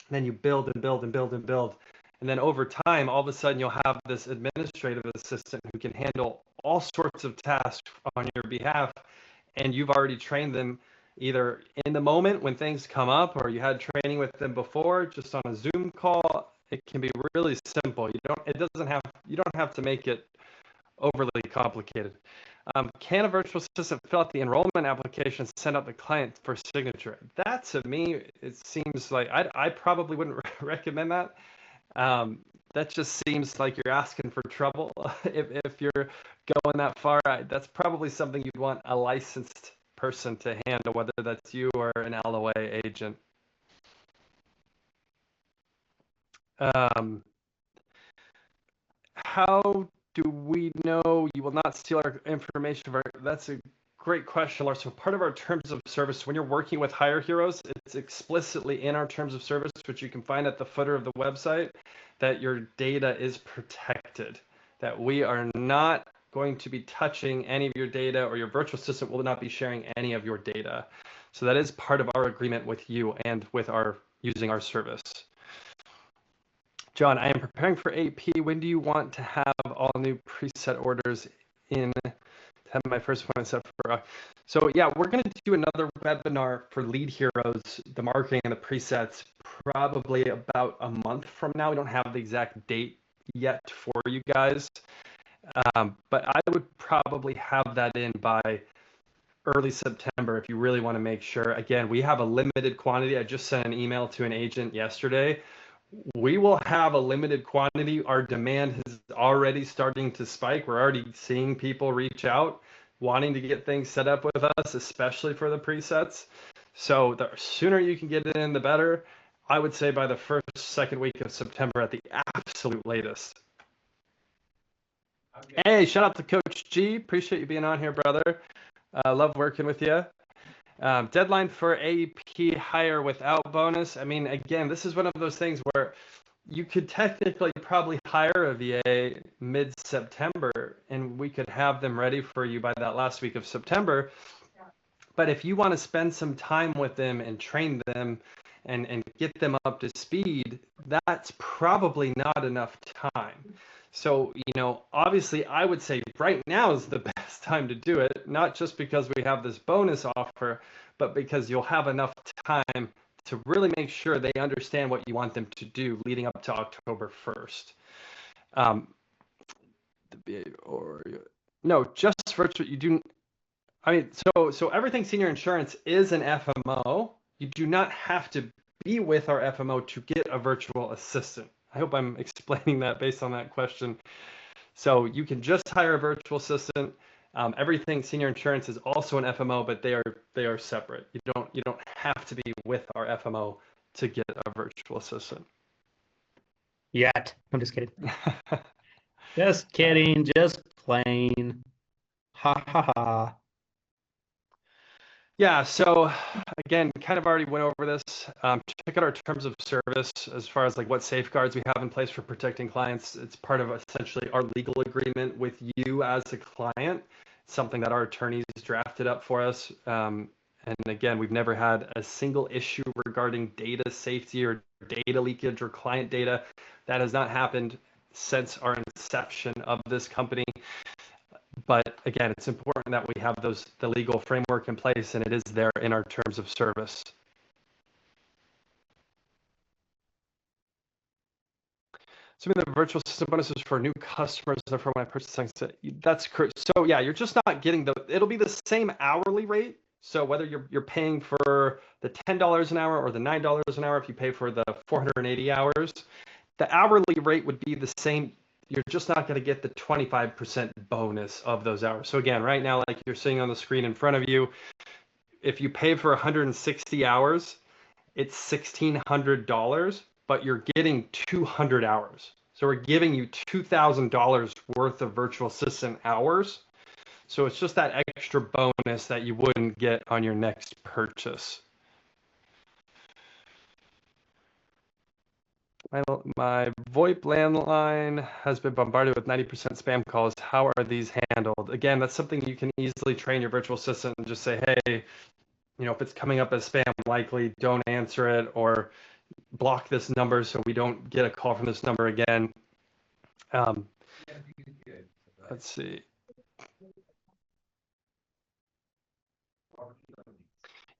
and then you build and build and build and build. And then over time, all of a sudden, you'll have this administrative assistant who can handle all sorts of tasks on your behalf, and you've already trained them either in the moment when things come up, or you had training with them before, just on a Zoom call. It can be really simple. You don't have to make it overly complicated. Can a virtual assistant fill out the enrollment application and send out the client for signature? That to me, it seems like I probably wouldn't recommend that. That just seems like you're asking for trouble. If you're going that far, that's probably something you'd want a licensed person to handle, whether that's you or an LOA agent. How do we know you will not steal our information? That's a great question, Lars. So part of our terms of service, when you're working with Hire Heroes, it's explicitly in our terms of service, which you can find at the footer of the website, that your data is protected, that we are not going to be touching any of your data, or your virtual assistant will not be sharing any of your data. So that is part of our agreement with you and with our using our service. John, I am preparing for AEP. When do you want to have all new preset orders in to have my first appointment set for? So yeah, we're going to do another webinar for Lead Heroes, the marketing and the presets, probably about a month from now. We don't have the exact date yet for you guys. But I would probably have that in by early September if you really want to make sure. Again, we have a limited quantity. I just sent an email to an agent yesterday. We will have a limited quantity. Our demand is already starting to spike. We're already seeing people reach out wanting to get things set up with us, especially for the presets. So the sooner you can get it in, the better. I would say by the second week of September at the absolute latest. Okay. Hey, shout out to Coach G. Appreciate you being on here, brother. Love working with you. Deadline for AEP hire without bonus. I mean, again, this is one of those things where you could technically probably hire a VA mid-September, and we could have them ready for you by that last week of September. But if you want to spend some time with them and train them and get them up to speed, that's probably not enough time. So, obviously I would say right now is the best time to do it, not just because we have this bonus offer, but because you'll have enough time to really make sure they understand what you want them to do leading up to October 1st. No, just virtual. So Everything Senior Insurance is an FMO. You do not have to be with our FMO to get a virtual assistant. I hope I'm explaining that based on that question. So you can just hire a virtual assistant. Everything Senior Insurance is also an FMO, but they are separate. You don't have to be with our FMO to get a virtual assistant. Yet. I'm just kidding. Just kidding. Just playing. Ha ha ha. Yeah, so again, kind of already went over this. Check out our terms of service as far as like what safeguards we have in place for protecting clients. It's part of essentially our legal agreement with you as a client, something that our attorneys drafted up for us. And again, we've never had a single issue regarding data safety or data leakage or client data. That has not happened since our inception of this company. But again, it's important that we have the legal framework in place, and it is there in our terms of service. So I mean, the virtual assistant bonuses for new customers or for my purchasing. That's correct. So yeah, you're just not getting it'll be the same hourly rate. So whether you're paying for the $10 an hour or the $9 an hour, if you pay for the 480 hours, the hourly rate would be the same. You're just not going to get the 25% bonus of those hours. So again, right now, like you're seeing on the screen in front of you, if you pay for 160 hours, it's $1,600, but you're getting 200 hours. So we're giving you $2,000 worth of virtual assistant hours. So it's just that extra bonus that you wouldn't get on your next purchase. My VoIP landline has been bombarded with 90% spam calls. How are these handled? Again, that's something you can easily train your virtual assistant and just say, hey, if it's coming up as spam, likely don't answer it, or block this number so we don't get a call from this number again. Let's see.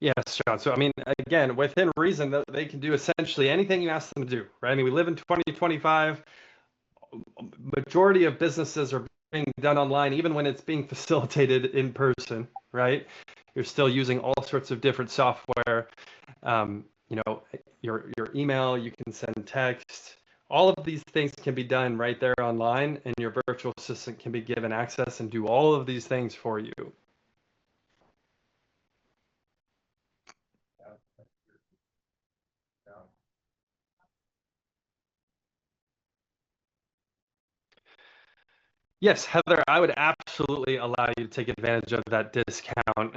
Yes, John. So, I mean, again, within reason, they can do essentially anything you ask them to do, right? I mean, we live in 2025. Majority of businesses are being done online, even when it's being facilitated in person, right? You're still using all sorts of different software. Your email, you can send text. All of these things can be done right there online, and your virtual assistant can be given access and do all of these things for you. Yes, Heather, I would absolutely allow you to take advantage of that discount.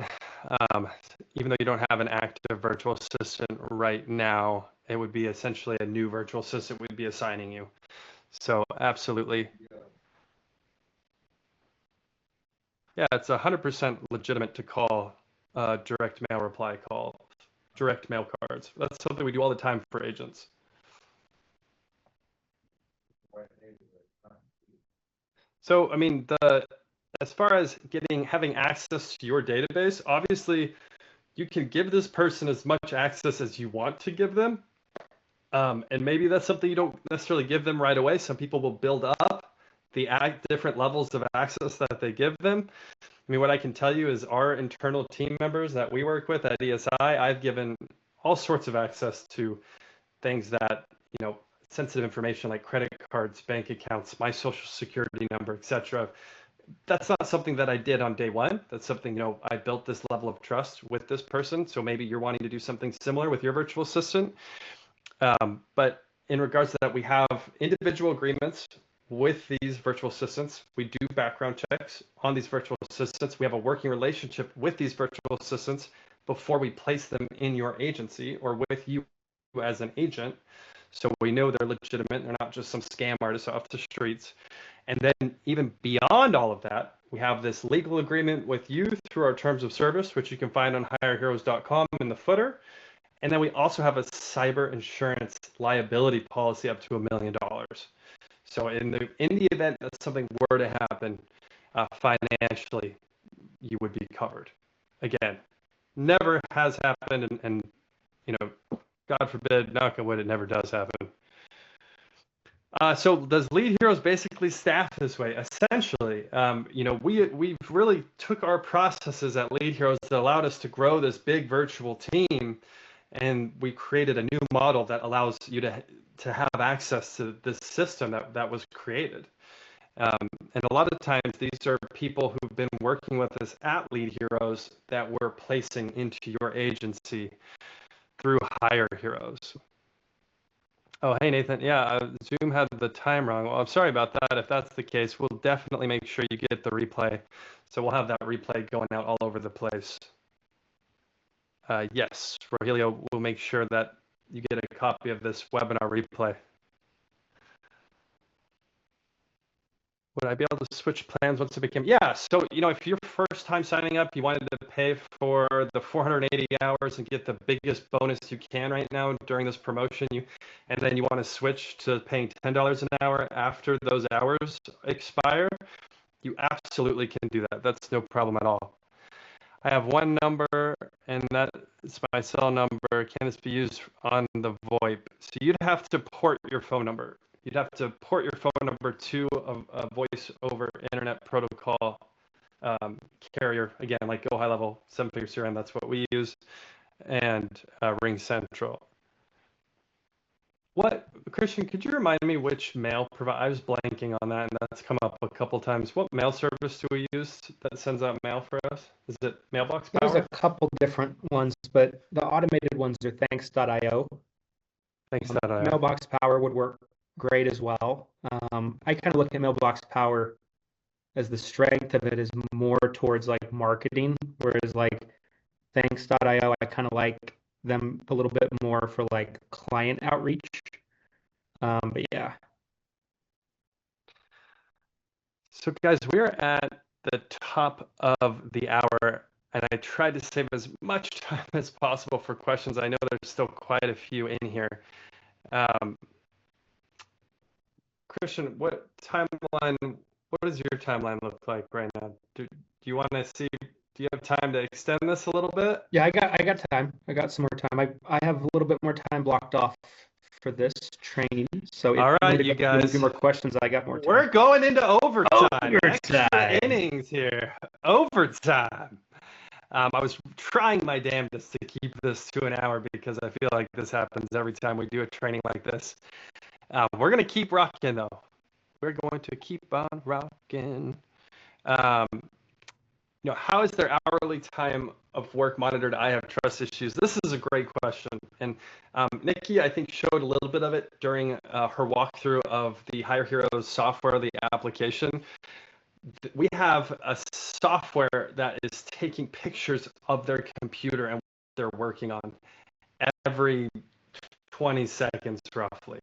Even though you don't have an active virtual assistant right now, it would be essentially a new virtual assistant we'd be assigning you. So absolutely. Yeah, it's 100% legitimate to call direct mail reply call, direct mail cards. That's something we do all the time for agents. So, I mean, as far as having access to your database, obviously you can give this person as much access as you want to give them. And maybe that's something you don't necessarily give them right away. Some people will build up the different levels of access that they give them. I mean, what I can tell you is our internal team members that we work with at ESI, I've given all sorts of access to things that, sensitive information like credit cards, bank accounts, my social security number, etc. That's not something that I did on day one. That's something, I built this level of trust with this person. So maybe you're wanting to do something similar with your virtual assistant. But in regards to that, we have individual agreements with these virtual assistants. We do background checks on these virtual assistants. We have a working relationship with these virtual assistants before we place them in your agency or with you as an agent. So we know they're legitimate. They're not just some scam artists off the streets. And then even beyond all of that, we have this legal agreement with you through our terms of service, which you can find on hireheroes.com in the footer. And then we also have a cyber insurance liability policy up to $1 million. So in the event that something were to happen financially, you would be covered. Again, never has happened, and God forbid, knock on wood, it never does happen. So does Lead Heroes basically staff this way? Essentially, we've really took our processes at Lead Heroes that allowed us to grow this big virtual team, and we created a new model that allows you to have access to this system that was created. And a lot of times these are people who've been working with us at Lead Heroes that we're placing into your agency through Hire Heroes. Oh, hey, Nathan. Yeah, Zoom had the time wrong. Well, I'm sorry about that. If that's the case, we'll definitely make sure you get the replay. So we'll have that replay going out all over the place. Yes, Rogelio will make sure that you get a copy of this webinar replay. Would I be able to switch plans once it became? Yeah, so, if you're first time signing up, you wanted to pay for the 480 hours and get the biggest bonus you can right now during this promotion, and then you want to switch to paying $10 an hour after those hours expire, you absolutely can do that. That's no problem at all. I have one number, and that is my cell number. Can this be used on the VoIP? So you'd have to port your phone number. you'd have to port your phone number to a voice over internet protocol carrier, again, like Go High Level, 7-figure CRM, that's what we use, and Ring Central. Christian, could you remind me which mail provider? I was blanking on that, and that's come up a couple times. What mail service do we use that sends out mail for us? Is it Mailbox There's Power? a couple different ones, but the automated ones are thanks.io. Thanks.io. Mailbox Power would work great as well. I kind of look at Mailbox Power as the strength of it is more towards like marketing, whereas like thanks.io, I kind of like them a little bit more for like client outreach. But yeah. So guys, we're at the top of the hour, and I tried to save as much time as possible for questions. I know there's still quite a few in here. Christian, what does your timeline look like right now? Do you want to see, do you have time to extend this a little bit? Yeah, I got time. I got some more time. I have a little bit more time blocked off for this training. So if All you right, need to you go through a guys. few more questions, I got more time. We're going into overtime. Extra Overtime. innings here. Overtime. I was trying my damnedest to keep this to an hour because I feel like this happens every time we do a training like this. We're going to keep rocking, though. We're going to keep on rocking. How is their hourly time of work monitored? I have trust issues. This is a great question. And Nikki, I think, showed a little bit of it during her walkthrough of the Hire Heroes software, the application. We have a software that is taking pictures of their computer and what they're working on every 20 seconds, roughly.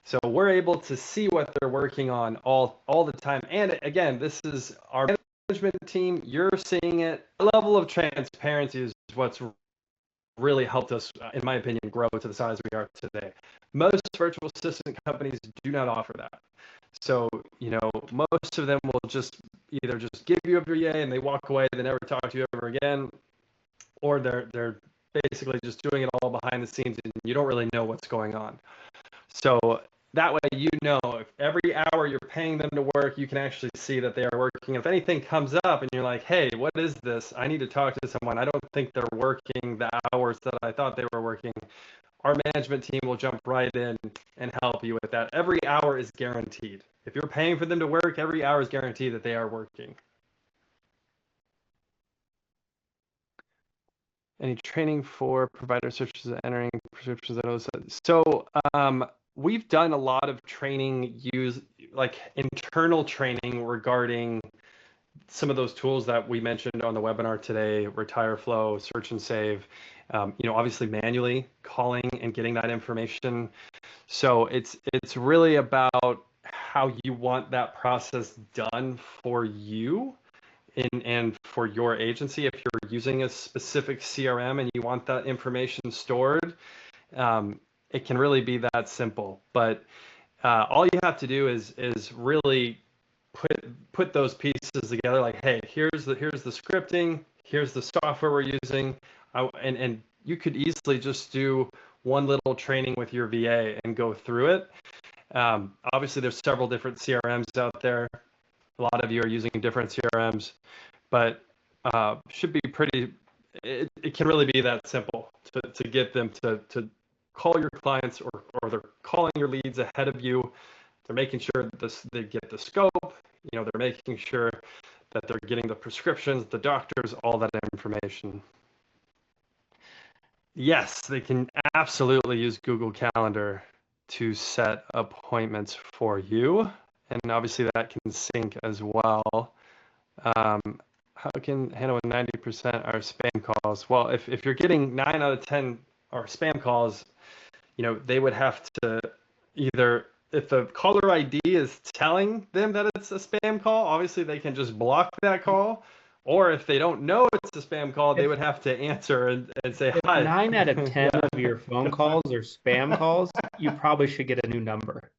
So we're able to see what they're working on all the time. And again, this is our management team. You're seeing it. The level of transparency is what's really helped us, in my opinion, grow to the size we are today. Most virtual assistant companies do not offer that. So, most of them will either just give you a VA and they walk away, they never talk to you ever again, or they're basically just doing it all behind the scenes and you don't really know what's going on. So that way, if every hour you're paying them to work, you can actually see that they are working. If anything comes up and you're like, hey, what is this? I need to talk to someone. I don't think they're working the hours that I thought they were working. Our management team will jump right in and help you with that. Every hour is guaranteed. If you're paying for them to work, every hour is guaranteed that they are working. Any training for provider searches entering prescriptions? So we've done a lot of training, like internal training regarding some of those tools that we mentioned on the webinar today: Retire Flow, Search and Save. Obviously manually calling and getting that information. So it's really about how you want that process done for you and for your agency. If you're using a specific CRM and you want that information stored, it can really be that simple. But all you have to do is really put those pieces together. Like, hey, here's the scripting, here's the software we're using, and you could easily just do one little training with your VA and go through it. Obviously, there's several different CRMs out there. A lot of you are using different CRMs, but should be pretty. It can really be that simple to get them to call your clients or they're calling your leads ahead of you. They're making sure that they get the scope. They're making sure that they're getting the prescriptions, the doctors, all that information. Yes, they can absolutely use Google Calendar to set appointments for you. And obviously that can sync as well. How can handle 90% are spam calls? Well, if you're getting 9 out of 10 are spam calls, they would have to either, if the caller ID is telling them that it's a spam call, obviously they can just block that call. Or if they don't know it's a spam call, they would have to answer and say, hi. 9 out of 10 of your phone calls are spam calls, you probably should get a new number.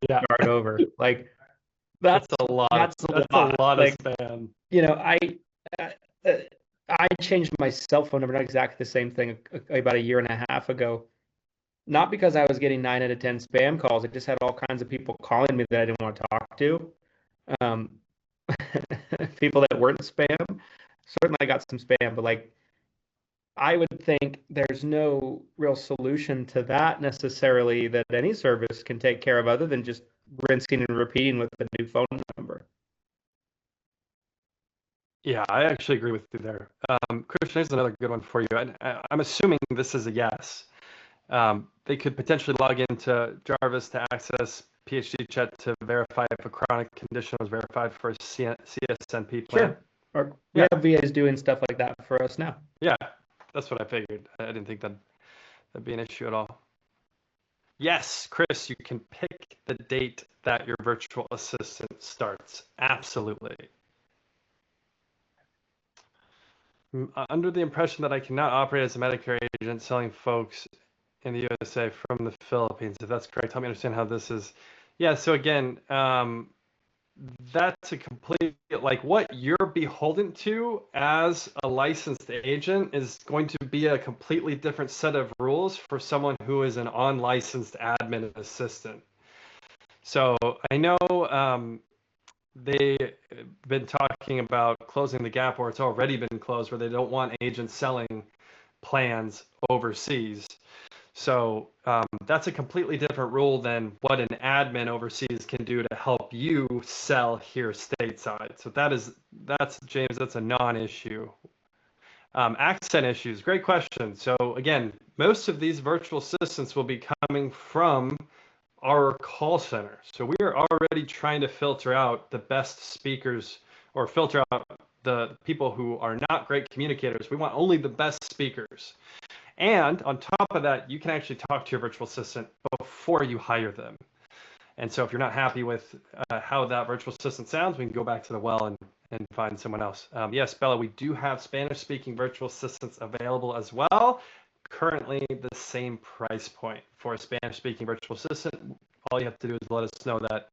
Yeah. Start over. Like, that's a lot. That's a lot of spam. I changed my cell phone number, not exactly the same thing, about a year and a half ago. not because I was getting 9 out of 10 spam calls. I just had all kinds of people calling me that I didn't want to talk to. Um, people that weren't spam. Certainly I got some spam, but like I would think there's no real solution to that necessarily that any service can take care of other than just rinsing and repeating with the new phone number. Yeah, I actually agree with you there. Christian, here's another good one for you. I'm assuming this is a yes. They could potentially log into Jarvis to access PhD chat to verify if a chronic condition was verified for a CSNP plan. Sure. Or we have VAs doing stuff like that for us now. Yeah, that's what I figured. I didn't think that'd be an issue at all. Yes, Chris, you can pick the date that your virtual assistant starts. Absolutely. Under the impression that I cannot operate as a Medicare agent selling folks in the USA from the Philippines. If that's correct, help me understand how this is. Yeah, so again, that's a complete, like what you're beholden to as a licensed agent is going to be a completely different set of rules for someone who is an unlicensed admin assistant. So I know they've been talking about closing the gap, or it's already been closed, where they don't want agents selling plans overseas. So that's a completely different rule than what an admin overseas can do to help you sell here stateside. So that's James, that's a non-issue. Accent issues, great question. So again, most of these virtual assistants will be coming from our call center. So we are already trying to filter out the best speakers, or filter out the people who are not great communicators. We want only the best speakers. And on top of that, you can actually talk to your virtual assistant before you hire them. And so if you're not happy with how that virtual assistant sounds, we can go back to the well and find someone else. Yes, Bella, we do have Spanish-speaking virtual assistants available as well. Currently the same price point for a Spanish-speaking virtual assistant. All you have to do is let us know that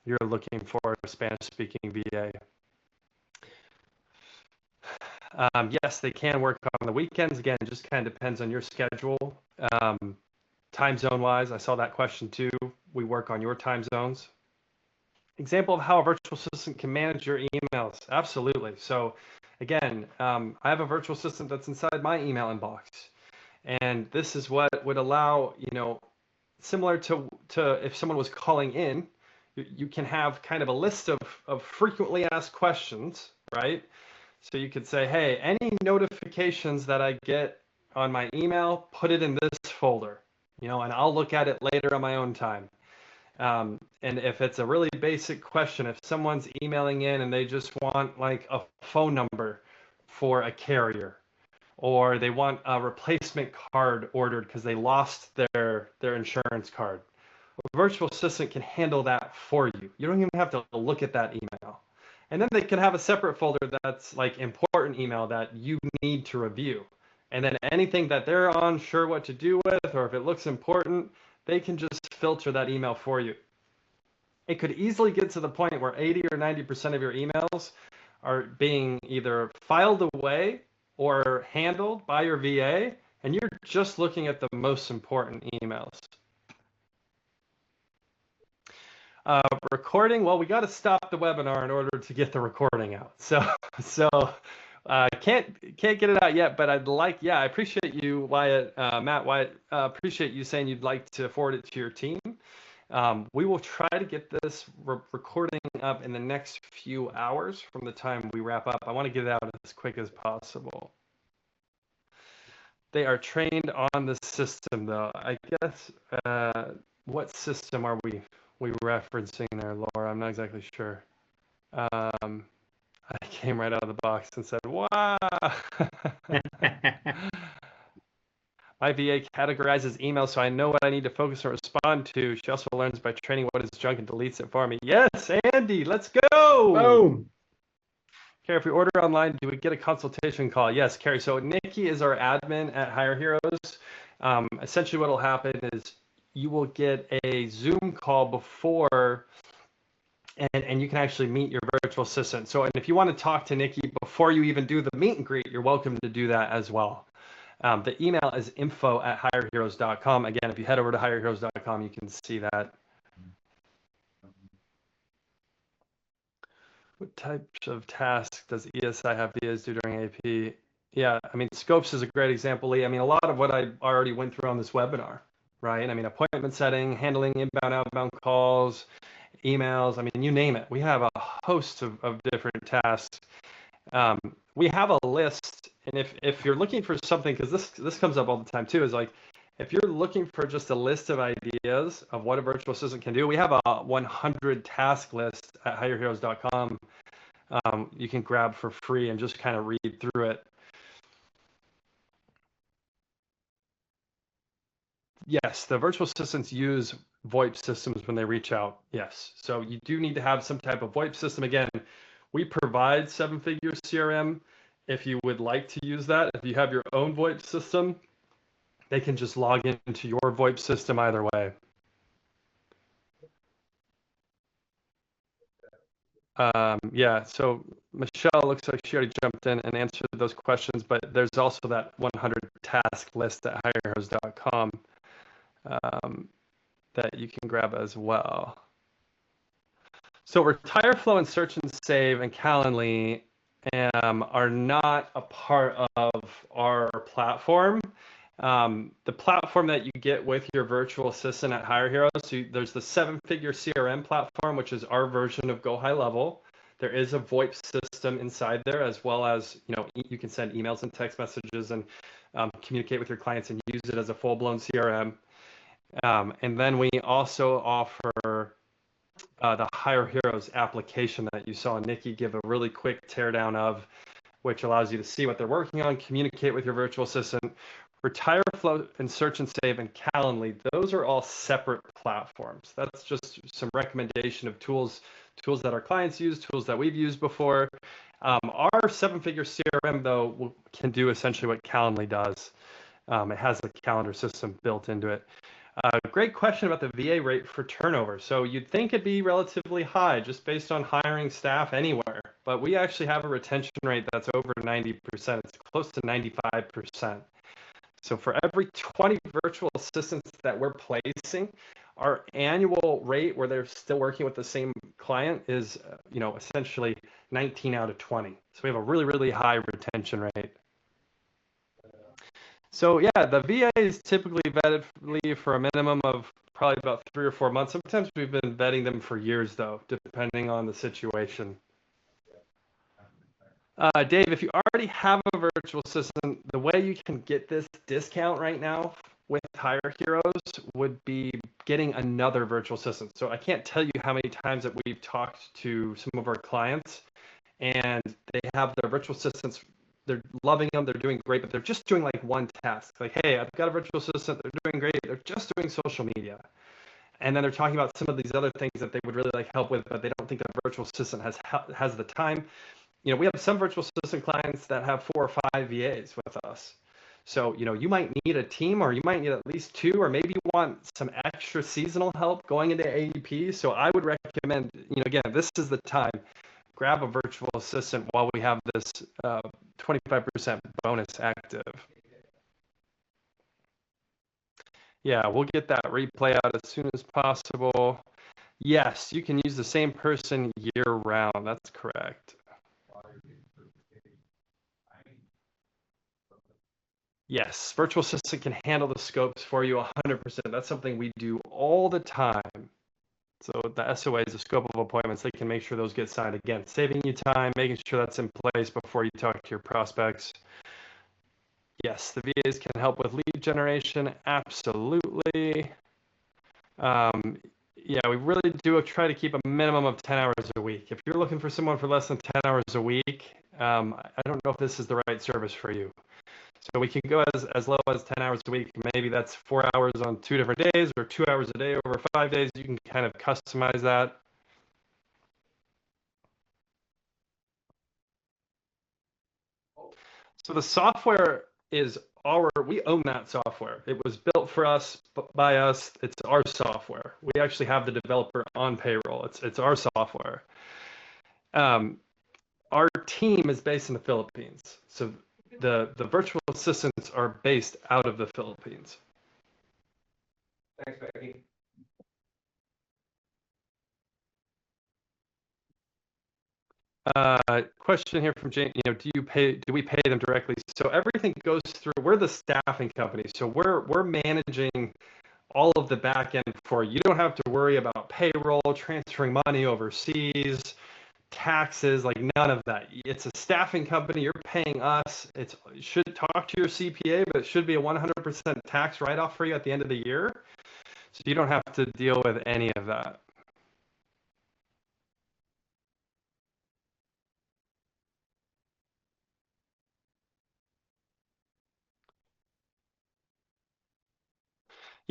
you're looking for a Spanish-speaking VA. Yes, they can work on the weekends. Again, it just kind of depends on your schedule. Time zone wise, I saw that question too. We work on your time zones. Example of how a virtual assistant can manage your emails. Absolutely. So again, I have a virtual assistant that's inside my email inbox. And this is what would allow, similar to if someone was calling in, you can have kind of a list of frequently asked questions, right? So you could say, hey, any notifications that I get on my email, put it in this folder, and I'll look at it later on my own time. And if it's a really basic question, if someone's emailing in and they just want like a phone number for a carrier, or they want a replacement card ordered because they lost their insurance card, a virtual assistant can handle that for you. You don't even have to look at that email. And then they can have a separate folder that's like important email that you need to review. And then anything that they're unsure what to do with, or if it looks important, they can just filter that email for you. It could easily get to the point where 80 or 90% of your emails are being either filed away or handled by your VA, and you're just looking at the most important emails. Recording, well, we got to stop the webinar in order to get the recording out. So can't get it out yet, but I appreciate you, Matt Wyatt, appreciate you saying you'd like to forward it to your team. We will try to get this recording up in the next few hours from the time we wrap up. I want to get it out as quick as possible. They are trained on the system, though. I guess, what system are we referencing there, Laura? I'm not exactly sure. I came right out of the box and said, wow. My VA categorizes emails so I know what I need to focus and respond to. She also learns by training what is junk and deletes it for me. Yes, Andy, let's go. Boom. Carrie, if we order online, do we get a consultation call? Yes, Carrie. So Nikki is our admin at Hire Heroes. Essentially what will happen is you will get a Zoom call before, and you can actually meet your virtual assistant. So, and if you want to talk to Nikki before you even do the meet and greet, you're welcome to do that as well. The email is info@hireheroes.com. Again, if you head over to hireheroes.com, you can see that. What types of tasks does ESI have VAs do during AEP? Yeah, I mean, scopes is a great example, Lee. I mean, a lot of what I already went through on this webinar, right? I mean, appointment setting, handling inbound, outbound calls, emails. I mean, you name it. We have a host of different tasks. We have a list, and if you're looking for something, because this comes up all the time too, is like, if you're looking for just a list of ideas of what a virtual assistant can do, we have a 100 task list at hireheroes.com. You can grab for free and just kind of read through it. Yes, the virtual assistants use VoIP systems when they reach out. Yes, so you do need to have some type of VoIP system. Again, we provide 7-figure CRM. If you would like to use that, if you have your own VoIP system, they can just log into your VoIP system either way. Yeah, so Michelle looks like she already jumped in and answered those questions, but there's also that 100 task list at hireheroes.com that you can grab as well. So RetireFlow and Search and Save and Calendly are not a part of our platform. The platform that you get with your virtual assistant at HireHeroes, so there's the 7-figure CRM platform, which is our version of Go High Level. There is a VoIP system inside there, as well as, you can send emails and text messages and communicate with your clients and use it as a full-blown CRM. And then we also offer the HireHeroes application that you saw Nikki give a really quick teardown of, which allows you to see what they're working on, communicate with your virtual assistant. RetireFlow and Search and Save and Calendly, those are all separate platforms. That's just some recommendation of tools that our clients use, tools that we've used before. Our 7-figure CRM, though, can do essentially what Calendly does. It has a calendar system built into it. Great question about the VA rate for turnover. So you'd think it'd be relatively high just based on hiring staff anywhere, but we actually have a retention rate that's over 90%. It's close to 95%. So for every 20 virtual assistants that we're placing, our annual rate where they're still working with the same client is, essentially 19 out of 20. So we have a really, really high retention rate. So yeah, the VA is typically vetted for a minimum of probably about 3 or 4 months. Sometimes we've been vetting them for years, though, depending on the situation. Dave, if you already have a virtual assistant, the way you can get this discount right now with HireHeroes would be getting another virtual assistant. So I can't tell you how many times that we've talked to some of our clients, and they have their virtual assistants. They're loving them. They're doing great, but they're just doing like one task. Like, hey, I've got a virtual assistant. They're doing great. They're just doing social media. And then they're talking about some of these other things that they would really like help with, but they don't think the virtual assistant has the time. We have some virtual assistant clients that have 4 or 5 VAs with us. So, you might need a team, or you might need at least 2, or maybe you want some extra seasonal help going into AEP. So I would recommend, again, this is the time. Grab a virtual assistant while we have this 25% bonus active. Yeah, we'll get that replay out as soon as possible. Yes, you can use the same person year round. That's correct. Yes, virtual assistant can handle the scopes for you 100%. That's something we do all the time. So the SOAs, the scope of appointments, they can make sure those get signed. Again, saving you time, making sure that's in place before you talk to your prospects. Yes, the VAs can help with lead generation. Absolutely. Yeah, we really do try to keep a minimum of 10 hours a week. If you're looking for someone for less than 10 hours a week, I don't know if this is the right service for you. So we can go as low as 10 hours a week. Maybe that's 4 hours on 2 different days, or 2 hours a day over 5 days. You can kind of customize that. So the software is we own that software. It was built for us, by us. It's our software. We actually have the developer on payroll. It's our software. Our team is based in the Philippines. So the virtual assistants are based out of the Philippines. Thanks, Becky. Question here from Jane. Do we pay them directly? So everything goes through. We're the staffing company, so we're managing all of the back end for you. You don't have to worry about payroll, transferring money overseas, taxes, like none of that. It's a staffing company. You're paying us. You should talk to your CPA, but it should be a 100% tax write-off for you at the end of the year. So you don't have to deal with any of that.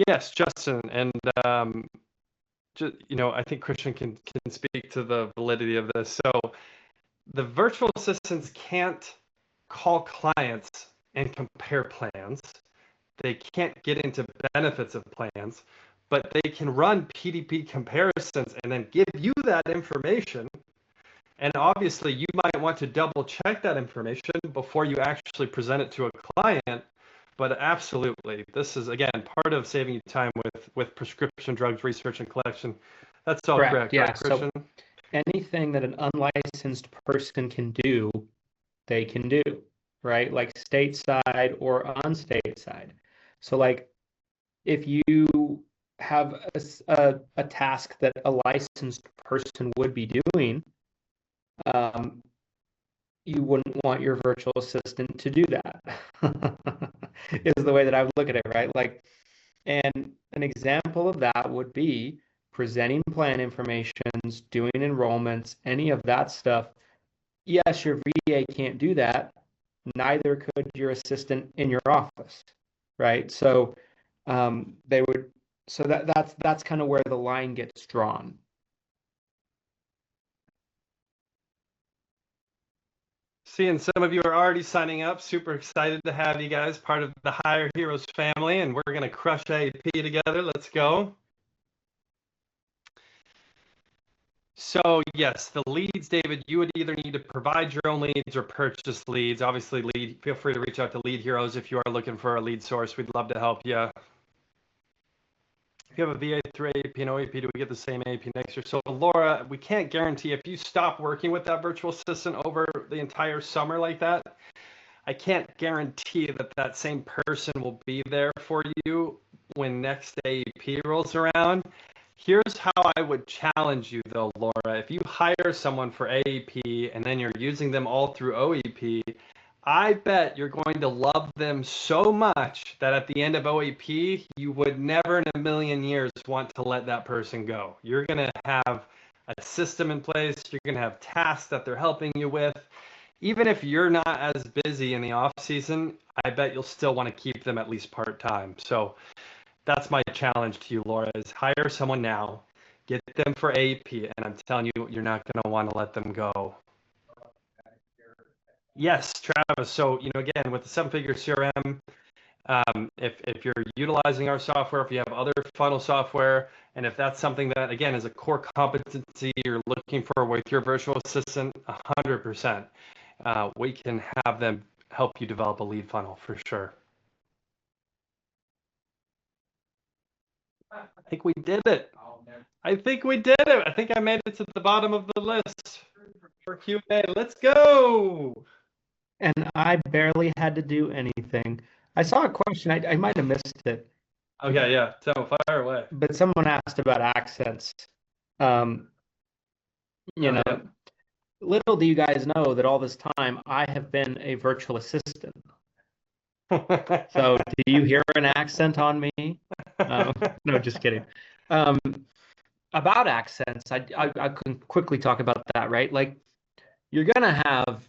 Yes, Justin, and I think Christian can speak to the validity of this. So the virtual assistants can't call clients and compare plans. They can't get into benefits of plans, but they can run PDP comparisons and then give you that information. And obviously, you might want to double check that information before you actually present it to a client. But absolutely, this is, again, part of saving you time with prescription drugs research and collection. That's all correct, Yeah. right, Christian? So anything that an unlicensed person can do, they can do, right? Like stateside or unstateside. So like if you have a task that a licensed person would be doing, you wouldn't want your virtual assistant to do that, is the way that I would look at it, right? Like, and an example of that would be presenting plan informations, doing enrollments, any of that stuff. Yes, your VA can't do that. Neither could your assistant in your office, right? So they would. So that's kind of where the line gets drawn. Seeing some of you are already signing up. Super excited to have you guys part of the Hire Heroes family, and we're going to crush AEP together. Let's go. So yes, the leads, David, you would either need to provide your own leads or purchase leads. Obviously, feel free to reach out to Lead Heroes if you are looking for a lead source. We'd love to help you. If you have a VA through AEP and OEP, do we get the same AEP next year? So Laura, we can't guarantee if you stop working with that virtual assistant over the entire summer like that, I can't guarantee that that same person will be there for you when next AEP rolls around. Here's how I would challenge you though, Laura. If you hire someone for AEP and then you're using them all through OEP, I bet you're going to love them so much that at the end of OEP, you would never in a million years want to let that person go. You're going to have a system in place. You're going to have tasks that they're helping you with. Even if you're not as busy in the off season, I bet you'll still want to keep them at least part-time. So that's my challenge to you, Laura, is hire someone now, get them for AEP, and I'm telling you, you're not going to want to let them go. Yes, Travis. So, again, with the seven-figure CRM, if you're utilizing our software, if you have other funnel software, and if that's something that, again, is a core competency you're looking for with your virtual assistant, 100%, we can have them help you develop a lead funnel for sure. I think we did it. I think we did it. I think I made it to the bottom of the list for Q&A. Let's go. And I barely had to do anything. I saw a question. I might have missed it. Okay, yeah. So fire away. But someone asked about accents. Little do you guys know that all this time I have been a virtual assistant. So do you hear an accent on me? No, just kidding. About accents, I can quickly talk about that, right? Like, you're gonna have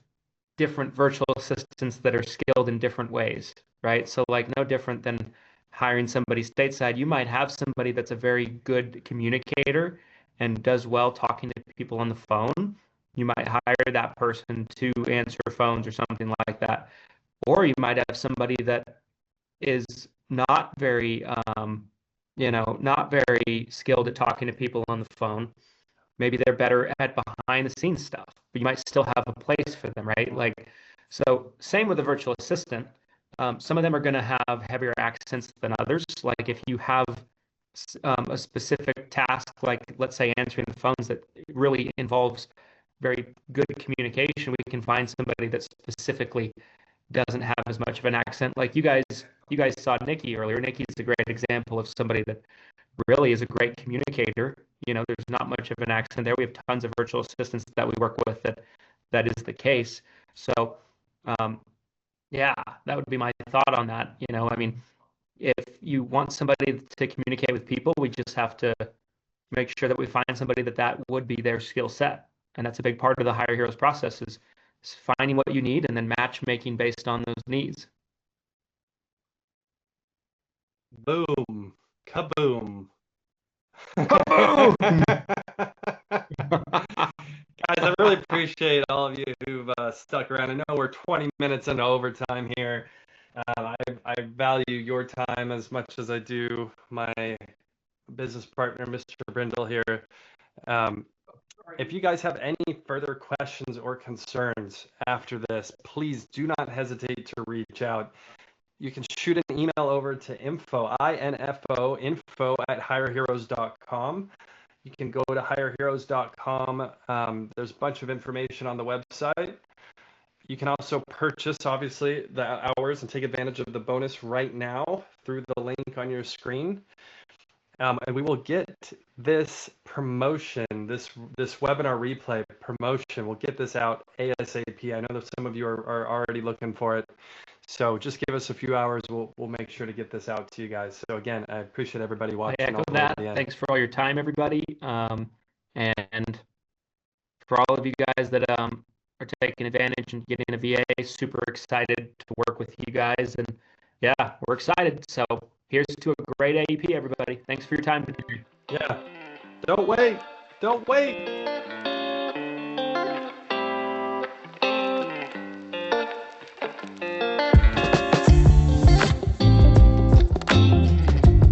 different virtual assistants that are skilled in different ways, right? So like no different than hiring somebody stateside. You might have somebody that's a very good communicator and does well talking to people on the phone. You might hire that person to answer phones or something like that. Or you might have somebody that is not very, not very skilled at talking to people on the phone. Maybe they're better at behind the scenes stuff, but you might still have a place for them, right? Like, So same with the virtual assistant. Some of them are going to have heavier accents than others. Like if you have a specific task, like let's say answering the phones, that really involves very good communication, we can find somebody that specifically doesn't have as much of an accent. Like you guys saw Nikki earlier. Nikki's a great example of somebody that really is a great communicator. There's not much of an accent there. We have tons of virtual assistants that we work with that is the case. So, yeah, that would be my thought on that. I mean, if you want somebody to communicate with people, we just have to make sure that we find somebody that would be their skill set. And that's a big part of the Hire Heroes process is finding what you need and then matchmaking based on those needs. Boom. Kaboom. Kaboom! Guys, I really appreciate all of you who've stuck around. I know we're 20 minutes into overtime here. I value your time as much as I do my business partner, Mr. Brindle here. If you guys have any further questions or concerns after this, please do not hesitate to reach out. You can shoot an email over to info at hireheroes.com. You can go to hireheroes.com. There's a bunch of information on the website. You can also purchase, obviously, the hours and take advantage of the bonus right now through the link on your screen. And we will get this promotion, this webinar replay promotion, we'll get this out ASAP. I know that some of you are already looking for it. So just give us a few hours. We'll make sure to get this out to you guys. So again, I appreciate everybody watching. I echo that. Thanks for all your time, everybody. And for all of you guys that are taking advantage and getting a VA, super excited to work with you guys. And yeah, we're excited. So here's to a great AEP, everybody. Thanks for your time today. Yeah. Don't wait. Don't wait.